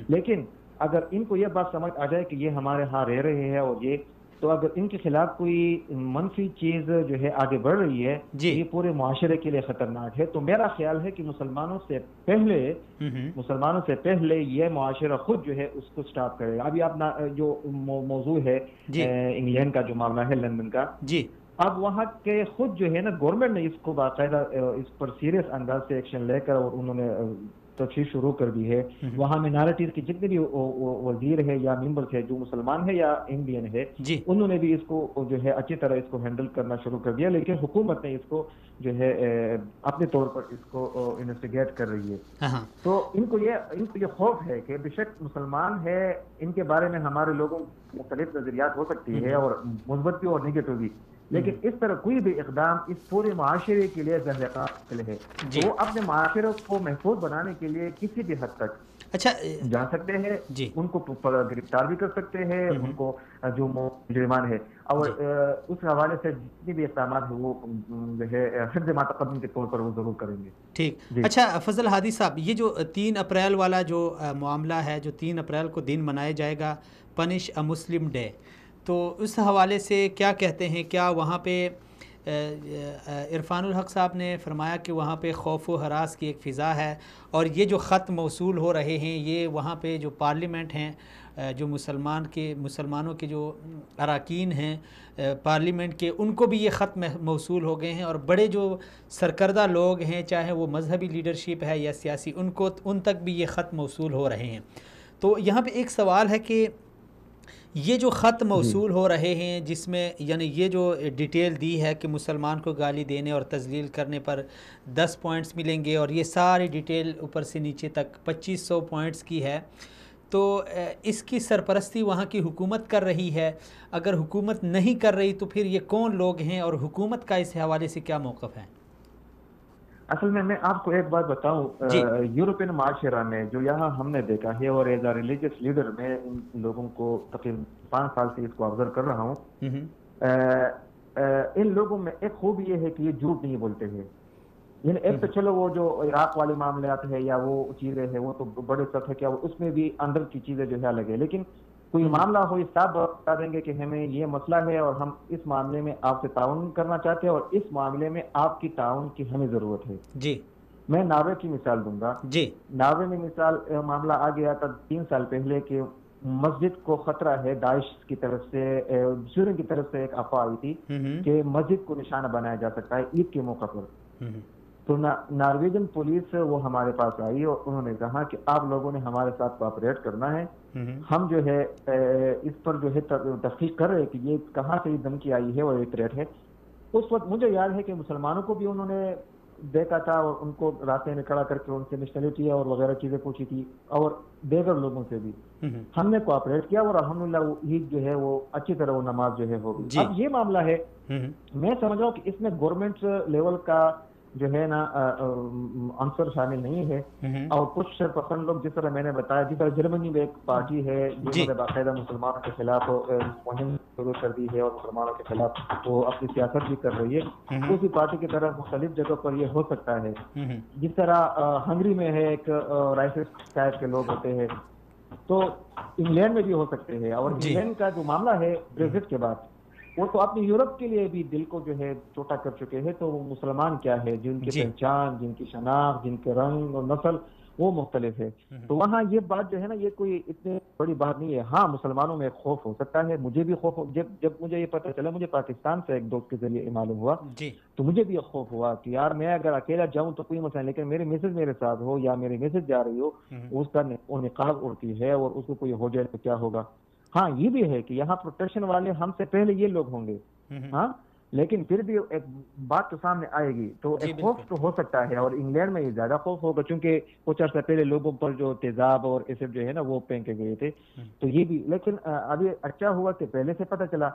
لیکن اگر ان کو یہ بات سمجھ آ جائے کہ یہ ہمارے ہاں رہ رہے ہیں اور یہ تو اگر ان کے خلاف کوئی منفی چیز جو ہے آگے بڑھ رہی ہے یہ پورے معاشرے کے لیے خطرناک ہے. تو میرا خیال ہے کہ مسلمانوں سے پہلے یہ معاشرہ خود جو ہے اس کو سٹاپ کرے گا. ابھی آپ جو موضوع ہے انگلینڈ کا جو معاملہ ہے لندن کا, اب وہاں کے خود جو ہے نا گورنمنٹ نے اس کو باقاعدہ اس پر سیریس انداز سے ایکشن لے کر اور انہوں نے تفتیش شروع کر دی ہے. وہاں منارٹیز کے جتنے بھی وزیر ہے یا ممبرز ہے جو مسلمان ہے یا انڈین ہے انہوں نے بھی اس کو جو ہے اچھی طرح اس کو ہینڈل کرنا شروع کر دیا, لیکن حکومت نے اس کو جو ہے اپنے طور پر اس کو انویسٹیگیٹ کر رہی ہے. تو ان کو یہ خوف ہے کہ بے شک مسلمان ہے, ان کے بارے میں ہمارے لوگوں مختلف نظریات ہو سکتی ہے اور مثبت بھی اور نگیٹو بھی, لیکن اس طرح کوئی بھی اقدام اس پورے معاشرے کے لیے زہر قاتل ہے. وہ اپنے معاشرے کو محفوظ بنانے کے لیے کسی بھی حد تک جا سکتے ہیں, ان کو گرفتار بھی کر سکتے ہیں, ان کو جو مجرمان ہے اور اس حوالے سے جتنے بھی اقدامات ہیں وہ جو ہے حفظ ما تقدم کے طور پر وہ ضرور کریں گے.
ٹھیک. اچھا فضل ہادی صاحب, یہ جو 3 اپریل والا جو معاملہ ہے, جو 3 اپریل کو دن منایا جائے گا پنش اے مسلم ڈے, تو اس حوالے سے کیا کہتے ہیں؟ کیا وہاں پہ عرفان الحق صاحب نے فرمایا کہ وہاں پہ خوف و ہراس کی ایک فضا ہے, اور یہ جو خط موصول ہو رہے ہیں یہ وہاں پہ جو پارلیمنٹ ہیں, جو مسلمانوں کے جو اراکین ہیں پارلیمنٹ کے, ان کو بھی یہ خط موصول ہو گئے ہیں, اور بڑے جو سرکردہ لوگ ہیں چاہے وہ مذہبی لیڈرشپ ہے یا سیاسی, ان تک بھی یہ خط موصول ہو رہے ہیں. تو یہاں پہ ایک سوال ہے کہ یہ جو خط موصول ہو رہے ہیں جس میں یعنی یہ جو ڈیٹیل دی ہے کہ مسلمان کو گالی دینے اور تذلیل کرنے پر 10 پوائنٹس ملیں گے, اور یہ ساری ڈیٹیل اوپر سے نیچے تک 2500 پوائنٹس کی ہے, تو اس کی سرپرستی وہاں کی حکومت کر رہی ہے. اگر حکومت نہیں کر رہی تو پھر یہ کون لوگ ہیں, اور حکومت کا اس حوالے سے کیا موقف ہے؟
اصل میں آپ کو ایک بات بتاؤں, یورپین معاشرہ میں جو یہاں ہم نے دیکھا ہے, اور ایز اے ریلیجیس لیڈر میں ان لوگوں کو تقریباً 5 سال سے اس کو آبزرو کر رہا ہوں, ان لوگوں میں ایک خوب یہ ہے کہ یہ جھوٹ نہیں بولتے ہیں. یعنی ایک تو چلو وہ جو عراق والے معاملات ہے یا وہ چیزیں ہیں وہ تو بڑے سخت ہے, کیا اس میں بھی اندر کی چیزیں جو ہے الگ ہے, لیکن کوئی معاملہ ہو اس صاحب بتا دیں گے کہ ہمیں یہ مسئلہ ہے اور ہم اس معاملے میں آپ سے تعاون کرنا چاہتے ہیں اور اس معاملے میں آپ کی تعاون کی ہمیں ضرورت ہے. میں ناروے کی مثال دوں گا. ناروے میں معاملہ آ گیا تھا 3 سال پہلے کہ مسجد کو خطرہ ہے داعش کی طرف سے, سورین کی طرف سے ایک افواہ آئی تھی کہ مسجد کو نشانہ بنایا جا سکتا ہے عید کے موقع پر. تو نارویجن پولیس وہ ہمارے پاس آئی اور انہوں نے کہا کہ آپ لوگوں نے ہمارے ساتھ کوآپریٹ کرنا ہے, ہم جو ہے اس پر جو ہے تحقیق کر رہے ہیں کہ یہ کہاں سے یہ دھمکی آئی ہے اور یہ تھریٹ ہے. اس وقت مجھے یاد ہے کہ مسلمانوں کو بھی انہوں نے دیکھا تھا اور ان کو راستے میں کھڑا کر کے ان سے نیشنلٹی اور وغیرہ چیزیں پوچھی تھی, اور دیگر لوگوں سے بھی ہم نے کوآپریٹ کیا, اور الحمدللہ وہ عید جو ہے وہ اچھی طرح وہ نماز جو ہے ہوگی. اب یہ معاملہ ہے, میں سمجھ رہا ہوں کہ اس میں گورنمنٹ لیول کا جو ہے نا عنصر شامل نہیں ہے, اور کچھ شرپسند لوگ جس طرح میں نے بتایا, جس طرح جرمنی میں ایک پارٹی ہے جنہوں نے باقاعدہ مسلمانوں کے خلاف مہم شروع کر دی ہے اور مسلمانوں کے خلاف وہ اپنی سیاست بھی کر رہی ہے, اسی پارٹی کی طرف مختلف جگہوں پر یہ ہو سکتا ہے. جس طرح ہنگری میں ہے ایک رائسسٹ ٹائپ کے لوگ ہوتے ہیں, تو انگلینڈ میں بھی ہو سکتے ہیں. اور انگلینڈ کا جو معاملہ ہے بریگزٹ کے بعد, وہ تو اپنی یورپ کے لیے بھی دل کو جو ہے چھوٹا کر چکے ہیں. تو وہ مسلمان کیا ہے, جن کی پہچان, جن کی شناخت, جن کے رنگ اور نسل وہ مختلف ہے. تو وہاں یہ بات جو ہے نا یہ کوئی اتنی بڑی بات نہیں ہے. ہاں مسلمانوں میں خوف ہو سکتا ہے, مجھے بھی خوف جب مجھے یہ پتہ چلا, مجھے پاکستان سے ایک دوست کے ذریعے معلوم ہوا, تو مجھے بھی خوف ہوا کہ یار میں اگر اکیلا جاؤں تو کوئی مسئلہ, لیکن میری مسز میرے ساتھ ہو یا میری مسز جا رہی ہو, اس کا نقاب اڑتی ہے اور اس کو کوئی ہو جائے تو کیا ہوگا. ہاں یہ بھی ہے کہ یہاں پروٹیکشن والے ہم سے پہلے یہ لوگ ہوں گے, ہاں, لیکن پھر بھی ایک بات تو سامنے آئے گی. تو ایک خوف تو ہو سکتا ہے, اور انگلینڈ میں یہ زیادہ خوف ہوگا چونکہ کچھ عرصہ پہلے لوگوں پر جو تیزاب اور ایسڈ جو ہے نا وہ پھینکے گئے تھے. تو یہ بھی, لیکن ابھی اچھا ہوا کہ پہلے سے پتہ چلا.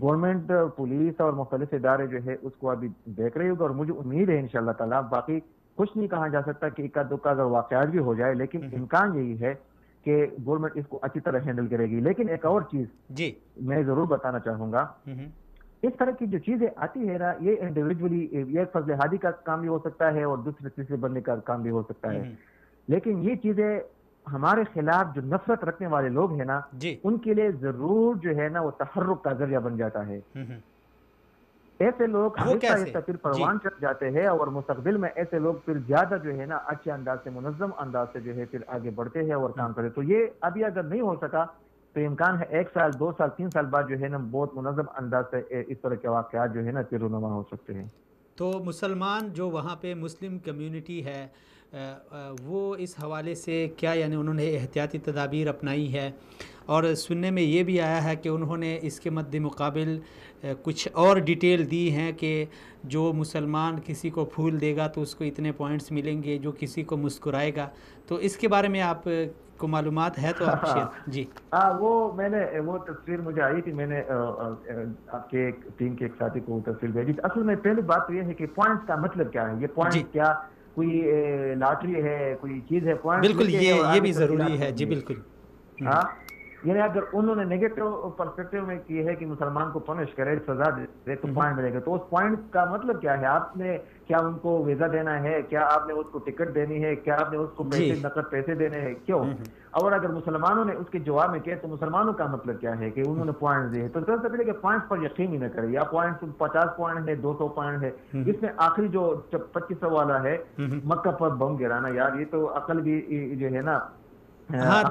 گورنمنٹ, پولیس اور مختلف ادارے جو ہے اس کو ابھی دیکھ رہے ہوگا, اور مجھے امید ہے انشاءاللہ تعالیٰ. باقی کچھ نہیں کہا جا سکتا کہ اکا دکا اگر واقعات بھی ہو جائے, لیکن امکان یہی ہے کہ گورنمنٹ اس کو اچھی طرح ہینڈل کرے گی. لیکن ایک اور چیز میں ضرور بتانا چاہوں گا, اس طرح کی جو چیزیں آتی ہے نا, یہ انڈیویجولی یہ فضل ہادی کا کام بھی ہو سکتا ہے اور دوسرے تیسرے بندے کا کام بھی ہو سکتا ہے, لیکن یہ چیزیں ہمارے خلاف جو نفرت رکھنے والے لوگ ہیں نا
جی
ان کے لیے ضرور جو ہے نا وہ تحرک کا ذریعہ بن جاتا ہے. ایسے لوگ
وہ
آہستہ
کیسے؟
آہستہ پھر
جی
پروان چڑھ جاتے ہیں اور مستقبل میں ایسے لوگ پھر زیادہ جو ہے نا اچھے انداز سے منظم انداز سے جو ہے پھر آگے بڑھتے ہیں اور کام کرتے. تو یہ ابھی اگر نہیں ہو سکا تو امکان ہے 1 سال 2 سال 3 سال بعد جو ہے نا بہت منظم انداز سے اس طرح کے واقعات جو ہے نا پھر رونما ہو سکتے ہیں.
تو مسلمان جو وہاں پہ مسلم کمیونٹی ہے وہ اس حوالے سے کیا یعنی انہوں نے احتیاطی تدابیر اپنائی ہے؟ اور سننے میں یہ بھی آیا ہے کہ انہوں نے اس کے مد مقابل کچھ اور ڈیٹیل دی ہیں کہ جو مسلمان کسی کو پھول دے گا تو اس کو اتنے پوائنٹس ملیں گے، جو کسی کو مسکرائے گا. تو اس کے بارے میں آپ کو معلومات ہے تو آپ شیئر. جی
وہ میں نے وہ تصویر مجھے آئی تھی، میں نے آپ کے ٹیم کے ایک ساتھی کو وہ تصویر بھیجی. اصل میں پہلی بات تو یہ ہے کہ پوائنٹس کا مطلب کیا ہے. یہ پوائنٹس کیا کوئی لاٹری ہے، کوئی چیز ہے؟ پوائنٹس
بالکل یہ بھی ضروری ہے. جی بالکل.
ہاں یعنی اگر انہوں نے نیگیٹو پرسپیکٹو میں کی ہے کہ مسلمان کو پنش کرے، سزا دے تو پوائنٹ ملے گا. تو اس پوائنٹ کا مطلب کیا ہے؟ آپ نے کیا ان کو ویزا دینا ہے؟ کیا آپ نے اس کو ٹکٹ دینی ہے؟ کیا آپ نے اس کو پیسے نقد پیسے دینے ہیں؟ کیوں؟ اور اگر مسلمانوں نے اس کے جواب میں کیا تو مسلمانوں کا مطلب کیا ہے کہ انہوں نے پوائنٹ دیے؟ تو سب سے پہلے کہ پوائنٹس پر یقین ہی نہ کرے. یا پوائنٹ 50 پوائنٹ ہے، 200 پوائنٹ ہے. اس میں آخری جو 2500 والا ہے مکہ پر بم گرانا، یار یہ تو عقل بھی جو ہے نا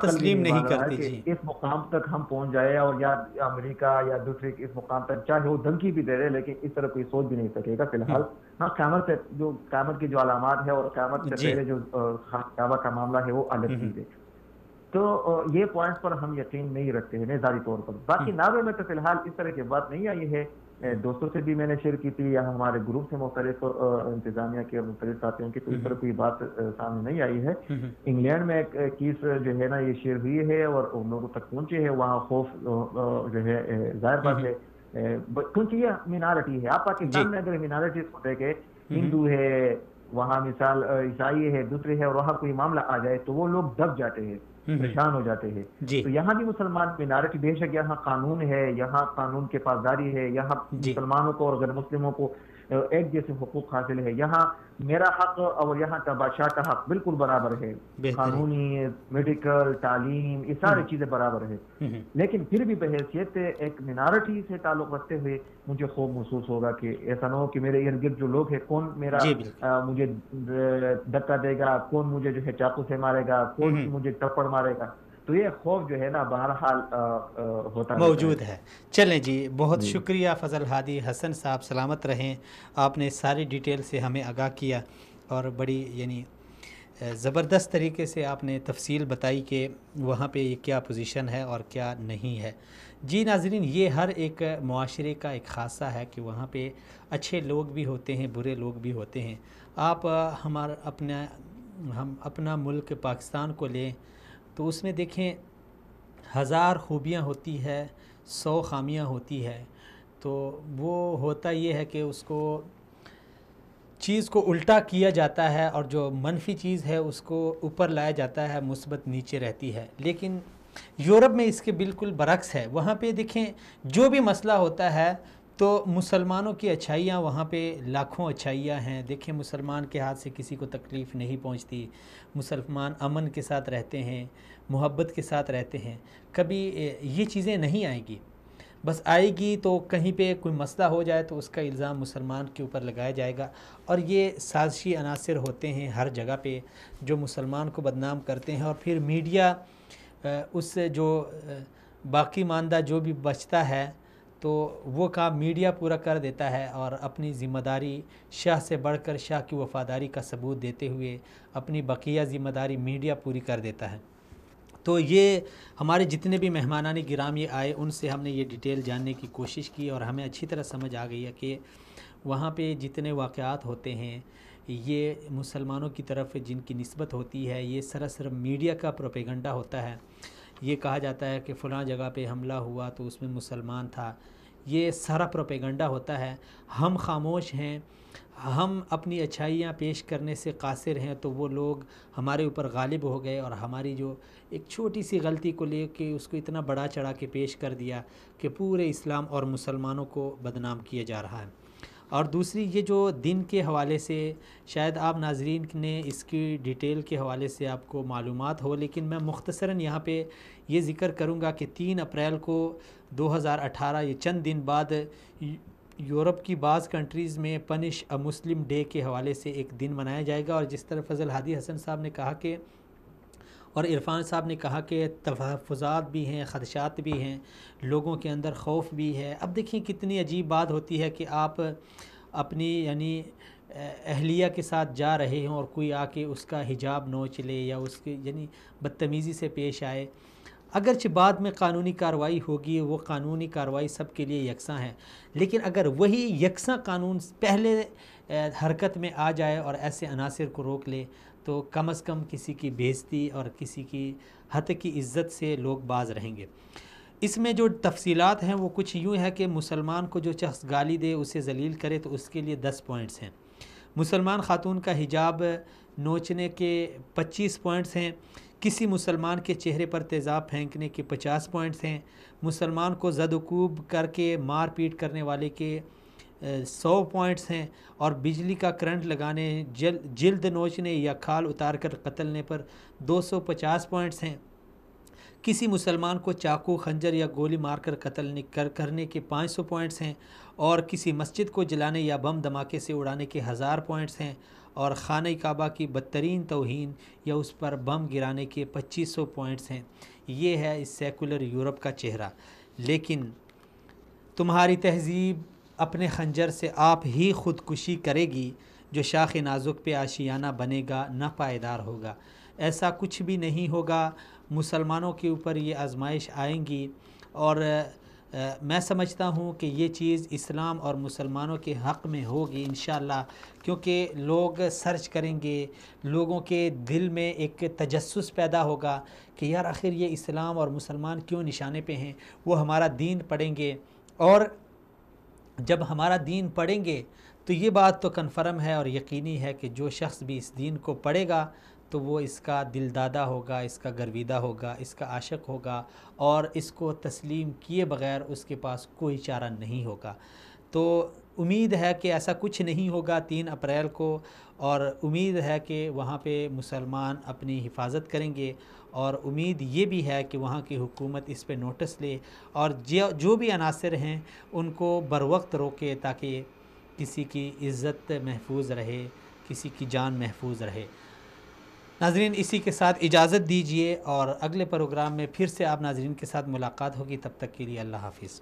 تسلیم نہیں کرتی. جی
اس مقام تک ہم پہنچ جائے اور یا امریکہ یا دوسرے اس مقام تک چاہے وہ دھمکی بھی دے رہے لیکن اس طرح کوئی سوچ بھی نہیں سکے گا فی الحال. ہاں قیامت سے جو قیامت کی جو علامات ہے اور قیامت سے پہلے جو کعبہ کا معاملہ ہے وہ الگ چیز ہے. تو یہ پوائنٹس پر ہم یقین نہیں رکھتے ہیں نظاری طور پر. باقی ناوے میں تو فی الحال اس طرح کی بات نہیں آئی ہے. دوستوں سے بھی میں نے شیئر کی تھی یا ہمارے گروپ سے مختلف انتظامیہ کے مختلف ساتھیوں کی، تو اس طرح کوئی بات سامنے نہیں آئی ہے. انگلینڈ میں ایک کیس جو ہے نا یہ شیئر ہوئی ہے اور ان لوگوں تک پہنچے ہے. وہاں خوف جو ہے ظاہر بات ہے کیونکہ یہ مینارٹی ہے. آپ پاکستان میں اگر مینارٹیز کو دیکھیں، ہندو ہے وہاں، مثال عیسائی ہے، دوسرے ہے، اور وہاں کوئی معاملہ آ جائے تو وہ لوگ دب جاتے ہیں، پریشان ہو جاتے ہیں. تو یہاں بھی مسلمان مینارٹی، بے شک یہاں قانون ہے، یہاں قانون کے پاسداری ہے، یہاں مسلمانوں کو اور غیر مسلموں کو ایک جیسے حقوق حاصل ہے. یہاں میرا حق اور یہاں کا بادشاہ کا حق بالکل برابر ہے. قانونی، میڈیکل، تعلیم، یہ ساری چیزیں برابر ہے. لیکن پھر بھی بحیثیت ایک مینارٹی سے تعلق رکھتے ہوئے مجھے خوف محسوس ہوگا کہ ایسا نہ ہو کہ میرے ارد گرد جو لوگ ہیں کون میرا مجھے دھکا دے گا، کون مجھے جو ہے چاقو سے مارے گا، کون مجھے تھپڑ مارے گا. تو یہ خوف جو ہے نا بہرحال ہوتا
موجود ہے. چلیں جی، بہت شکریہ فضل ہادی حسن صاحب، سلامت رہیں. آپ نے ساری ڈیٹیل سے ہمیں آگاہ کیا اور بڑی یعنی زبردست طریقے سے آپ نے تفصیل بتائی کہ وہاں پہ یہ کیا پوزیشن ہے اور کیا نہیں ہے. جی ناظرین، یہ ہر ایک معاشرے کا ایک خاصہ ہے کہ وہاں پہ اچھے لوگ بھی ہوتے ہیں، برے لوگ بھی ہوتے ہیں. آپ ہم اپنا ملک پاکستان کو لیں تو اس میں دیکھیں 1000 خوبیاں ہوتی ہے، 100 خامیاں ہوتی ہے. تو وہ ہوتا یہ ہے کہ اس کو چیز کو الٹا کیا جاتا ہے اور جو منفی چیز ہے اس کو اوپر لایا جاتا ہے، مثبت نیچے رہتی ہے. لیکن یورپ میں اس کے بالکل برعکس ہے. وہاں پہ دیکھیں جو بھی مسئلہ ہوتا ہے تو مسلمانوں کی اچھائیاں وہاں پہ لاکھوں اچھائیاں ہیں. دیکھیں مسلمان کے ہاتھ سے کسی کو تکلیف نہیں پہنچتی، مسلمان امن کے ساتھ رہتے ہیں، محبت کے ساتھ رہتے ہیں. کبھی یہ چیزیں نہیں آئیں گی. بس آئے گی تو کہیں پہ کوئی مسئلہ ہو جائے تو اس کا الزام مسلمان کے اوپر لگایا جائے گا. اور یہ سازشی عناصر ہوتے ہیں ہر جگہ پہ جو مسلمان کو بدنام کرتے ہیں. اور پھر میڈیا اس سے جو باقی ماندہ جو بھی بچتا ہے تو وہ کام میڈیا پورا کر دیتا ہے اور اپنی ذمہ داری شاہ سے بڑھ کر شاہ کی وفاداری کا ثبوت دیتے ہوئے اپنی بقیہ ذمہ داری میڈیا پوری کر دیتا ہے. تو یہ ہمارے جتنے بھی مہمانان گرام یہ آئے ان سے ہم نے یہ ڈیٹیل جاننے کی کوشش کی اور ہمیں اچھی طرح سمجھ آ گئی ہے کہ وہاں پہ جتنے واقعات ہوتے ہیں یہ مسلمانوں کی طرف جن کی نسبت ہوتی ہے یہ سراسر میڈیا کا پروپیگنڈا ہوتا ہے. یہ کہا جاتا ہے کہ فلاں جگہ پہ حملہ ہوا تو اس میں مسلمان تھا. یہ سارا پروپیگنڈا ہوتا ہے. ہم خاموش ہیں، ہم اپنی اچھائیاں پیش کرنے سے قاصر ہیں تو وہ لوگ ہمارے اوپر غالب ہو گئے اور ہماری جو ایک چھوٹی سی غلطی کو لے کے اس کو اتنا بڑا چڑھا کے پیش کر دیا کہ پورے اسلام اور مسلمانوں کو بدنام کیا جا رہا ہے. اور دوسری یہ جو دن کے حوالے سے شاید آپ ناظرین نے اس کی ڈیٹیل کے حوالے سے آپ کو معلومات ہو، لیکن میں مختصراً یہاں پہ یہ ذکر کروں گا کہ 3 اپریل کو 2018 یہ چند دن بعد یورپ کی بعض کنٹریز میں پنش اے مسلم ڈے کے حوالے سے ایک دن منایا جائے گا، اور جس طرح فضل ہادی حسن صاحب نے کہا کہ اور عرفان صاحب نے کہا کہ تحفظات بھی ہیں، خدشات بھی ہیں، لوگوں کے اندر خوف بھی ہے۔ اب دیکھیں کتنی عجیب بات ہوتی ہے کہ آپ اپنی یعنی اہلیہ کے ساتھ جا رہے ہوں اور کوئی آ کے اس کا حجاب نوچ لے یا اس کے یعنی بدتمیزی سے پیش آئے۔ اگرچہ بعد میں قانونی کارروائی ہوگی، وہ قانونی کارروائی سب کے لیے یکساں ہے، لیکن اگر وہی یکساں قانون پہلے حرکت میں آ جائے اور ایسے عناصر کو روک لے تو کم از کم کسی کی بے عزتی اور کسی کی حد کی عزت سے لوگ باز رہیں گے۔ اس میں جو تفصیلات ہیں وہ کچھ یوں ہے کہ مسلمان کو جو شخص گالی دے، اسے ذلیل کرے تو اس کے لیے 10 پوائنٹس ہیں۔ مسلمان خاتون کا حجاب نوچنے کے 25 پوائنٹس ہیں۔ کسی مسلمان کے چہرے پر تیزاب پھینکنے کے 50 پوائنٹس ہیں۔ مسلمان کو زد و کوب کر کے مار پیٹ کرنے والے کے 100 پوائنٹس ہیں، اور بجلی کا کرنٹ لگانے، جلد نوچنے یا کھال اتار کر قتلنے پر 250 پوائنٹس ہیں۔ کسی مسلمان کو چاقو، خنجر یا گولی مار کر قتل کرنے کے 500 پوائنٹس ہیں، اور کسی مسجد کو جلانے یا بم دھماکے سے اڑانے کے 1000 پوائنٹس ہیں، اور خانہ کعبہ کی بدترین توہین یا اس پر بم گرانے کے 2500 پوائنٹس ہیں۔ یہ ہے اس سیکولر یورپ کا چہرہ۔ لیکن تمہاری تہذیب اپنے خنجر سے آپ ہی خودکشی کرے گی، جو شاخ نازک پہ آشیانہ بنے گا نہ پائیدار ہوگا۔ ایسا کچھ بھی نہیں ہوگا، مسلمانوں کے اوپر یہ آزمائش آئیں گی، اور میں سمجھتا ہوں کہ یہ چیز اسلام اور مسلمانوں کے حق میں ہوگی انشاءاللہ، کیونکہ لوگ سرچ کریں گے، لوگوں کے دل میں ایک تجسس پیدا ہوگا کہ یار آخر یہ اسلام اور مسلمان کیوں نشانے پہ ہیں۔ وہ ہمارا دین پڑھیں گے، اور جب ہمارا دین پڑھیں گے تو یہ بات تو کنفرم ہے اور یقینی ہے کہ جو شخص بھی اس دین کو پڑھے گا تو وہ اس کا دل دادہ ہوگا، اس کا گرویدہ ہوگا، اس کا عاشق ہوگا، اور اس کو تسلیم کیے بغیر اس کے پاس کوئی چارہ نہیں ہوگا۔ تو امید ہے کہ ایسا کچھ نہیں ہوگا 3 اپریل کو، اور امید ہے کہ وہاں پہ مسلمان اپنی حفاظت کریں گے، اور امید یہ بھی ہے کہ وہاں کی حکومت اس پہ نوٹس لے اور جو بھی عناصر ہیں ان کو بروقت روکے، تاکہ کسی کی عزت محفوظ رہے، کسی کی جان محفوظ رہے۔ ناظرین اسی کے ساتھ اجازت دیجیے، اور اگلے پروگرام میں پھر سے آپ ناظرین کے ساتھ ملاقات ہوگی۔ تب تک کے لیے اللہ حافظ۔